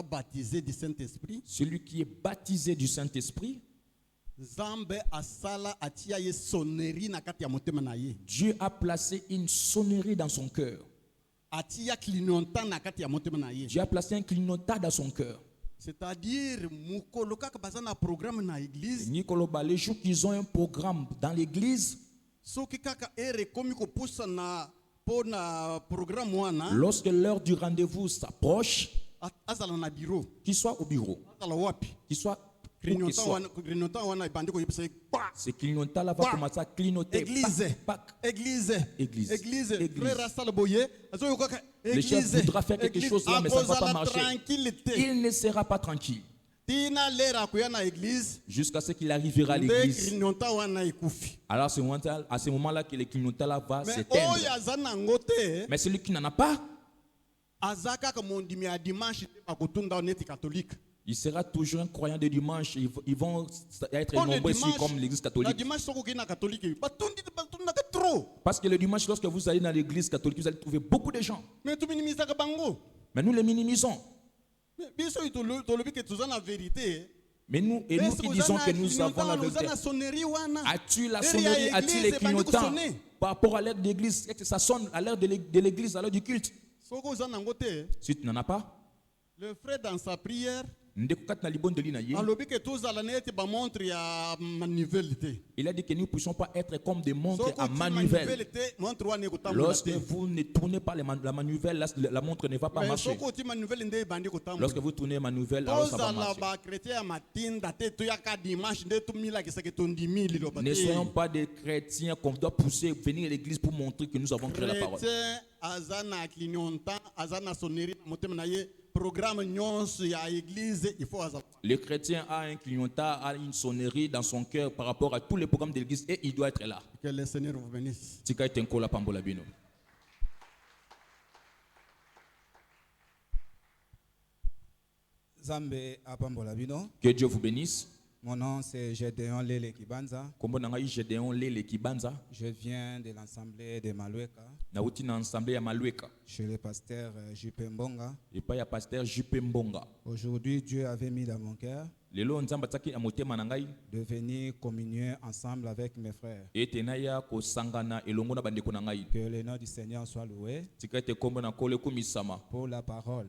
baptisé du Saint-Esprit, celui qui est baptisé du Saint-Esprit, Dieu a placé une sonnerie dans son cœur. Dieu a placé un clignotant dans son cœur. C'est-à-dire, les jours qu'ils ont un programme dans l'église, lorsque l'heure du rendez-vous s'approche, qu'il soit au bureau, qu'il soit ce clignotant-là va commencer à clignoter. Église. Le chef voudra faire quelque chose là, mais ça ne va pas marcher. Il ne sera pas tranquille jusqu'à ce qu'il arrivera à l'église. Alors à ce moment-là que le clignotant-là va s'éteindre. Mais celui qui n'en a pas, il sera toujours un croyant de dimanche. Ils vont être nombreux ici comme l'église catholique. Parce que le dimanche, lorsque vous allez dans l'église catholique, vous allez trouver beaucoup de gens. Mais nous les minimisons. Mais nous qui disons que nous avons la vérité. As-tu la sonnerie, as-tu les clignotants par rapport à l'heure de l'église? Est-ce que ça sonne à l'heure de l'église, à l'heure du culte? Si tu n'en as pas, le frère dans sa prière, Il a dit que nous ne puissions pas être comme des montres à manivelle. Lorsque vous ne tournez pas la manivelle, la montre ne va pas marcher. Lorsque vous tournez la manivelle, alors ça va marcher. Ne soyons pas des chrétiens qu'on doit pousser venir à l'église pour montrer que nous avons créé la parole. Le chrétien a un clignotant, a une sonnerie dans son cœur par rapport à tous les programmes de l'église et il doit être là. Que le Seigneur vous bénisse. Que Dieu vous bénisse. Mon nom c'est Gédéon Lele Kibanza. Je viens de l'assemblée de Malueka. Je suis le pasteur Jupe Mbonga. Aujourd'hui, Dieu avait mis dans mon cœur de venir communier ensemble avec mes frères. Que le nom du Seigneur soit loué pour la parole.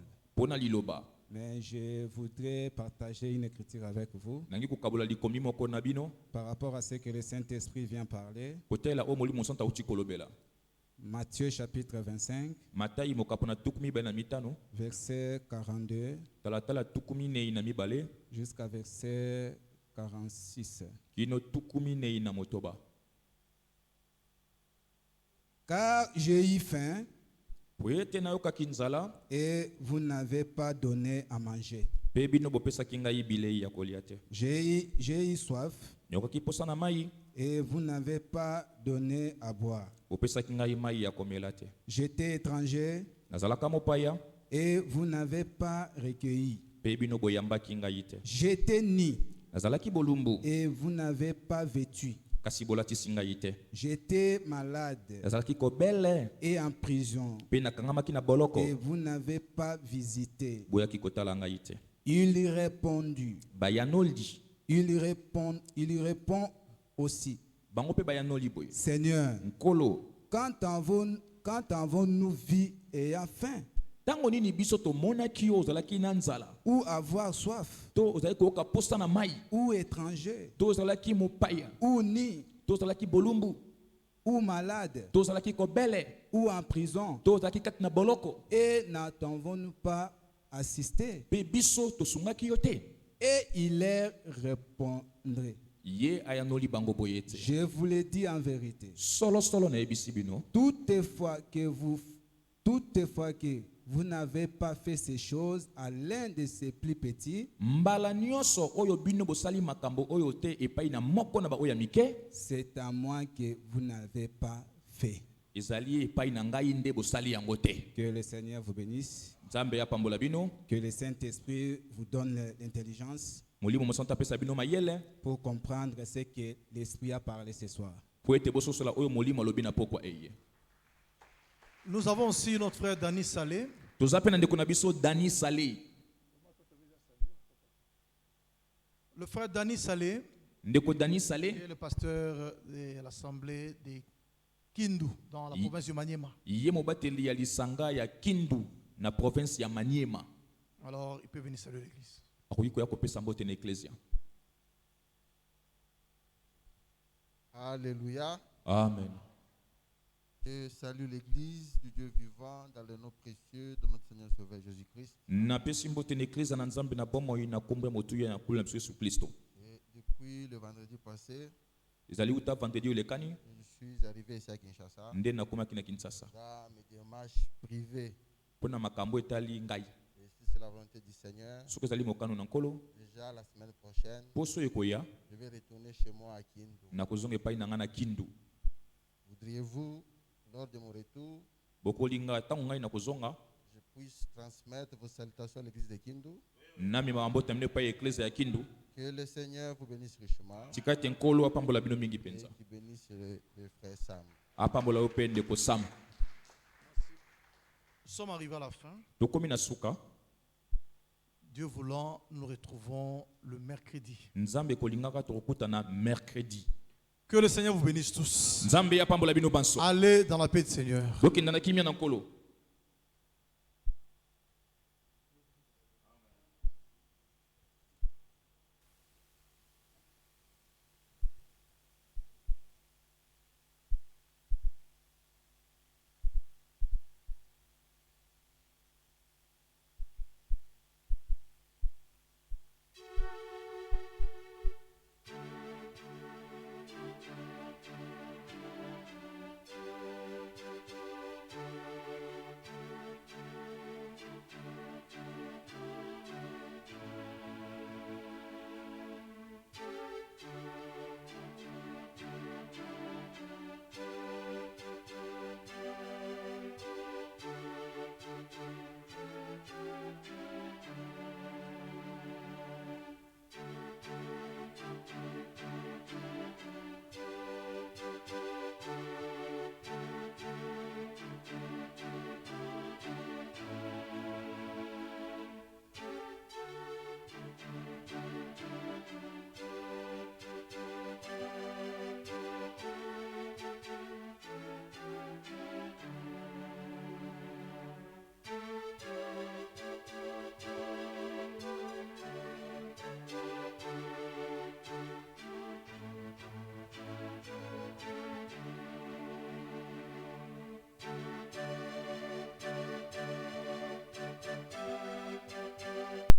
Mais je voudrais partager une écriture avec vous par rapport à ce que le Saint-Esprit vient parler. Matthieu chapitre 25, verset 42 jusqu'à verset 46. Car j'ai eu faim et vous n'avez pas donné à manger. J'ai eu soif et vous n'avez pas donné à boire. J'étais étranger et vous n'avez pas recueilli. J'étais nu et vous n'avez pas vêtu. J'étais malade et en prison et vous n'avez pas visité. Il lui répond aussi: Seigneur, quand avons-nous vu ayant faim ou avoir soif, ou étranger, ou nu, ou malade, ou en prison, et n'avons-nous pas assisté? Et il leur répondrait: je vous le dis en vérité, toutefois que vous n'avez pas fait ces choses à l'un de ces plus petits, c'est à moi que vous n'avez pas fait. Que le Seigneur vous bénisse. Que le Saint-Esprit vous donne l'intelligence pour comprendre ce que l'Esprit a parlé ce soir. Nous avons aussi notre frère Dani Salé. Le frère Dani Salé est le pasteur de l'assemblée de Kindu dans la province du Maniema. Alors il peut venir saluer l'église. Alléluia. Amen. Je salue l'église du Dieu vivant dans le nom précieux de notre Seigneur Sauveur Jésus-Christ. Et depuis le vendredi passé, je suis arrivé ici à Kinshasa dans mes démarches privées. Et si c'est la volonté du Seigneur, déjà la semaine prochaine, je vais retourner chez moi à Kindu. Voudriez-vous, lors de mon retour, je puisse transmettre vos salutations à l'église de Kindu? Que le Seigneur vous bénisse richement et qu'il bénisse le frère Sam. Nous sommes arrivés à la fin. Dieu voulant, nous nous retrouvons le mercredi. Que le Seigneur vous bénisse tous. Allez dans la paix du Seigneur.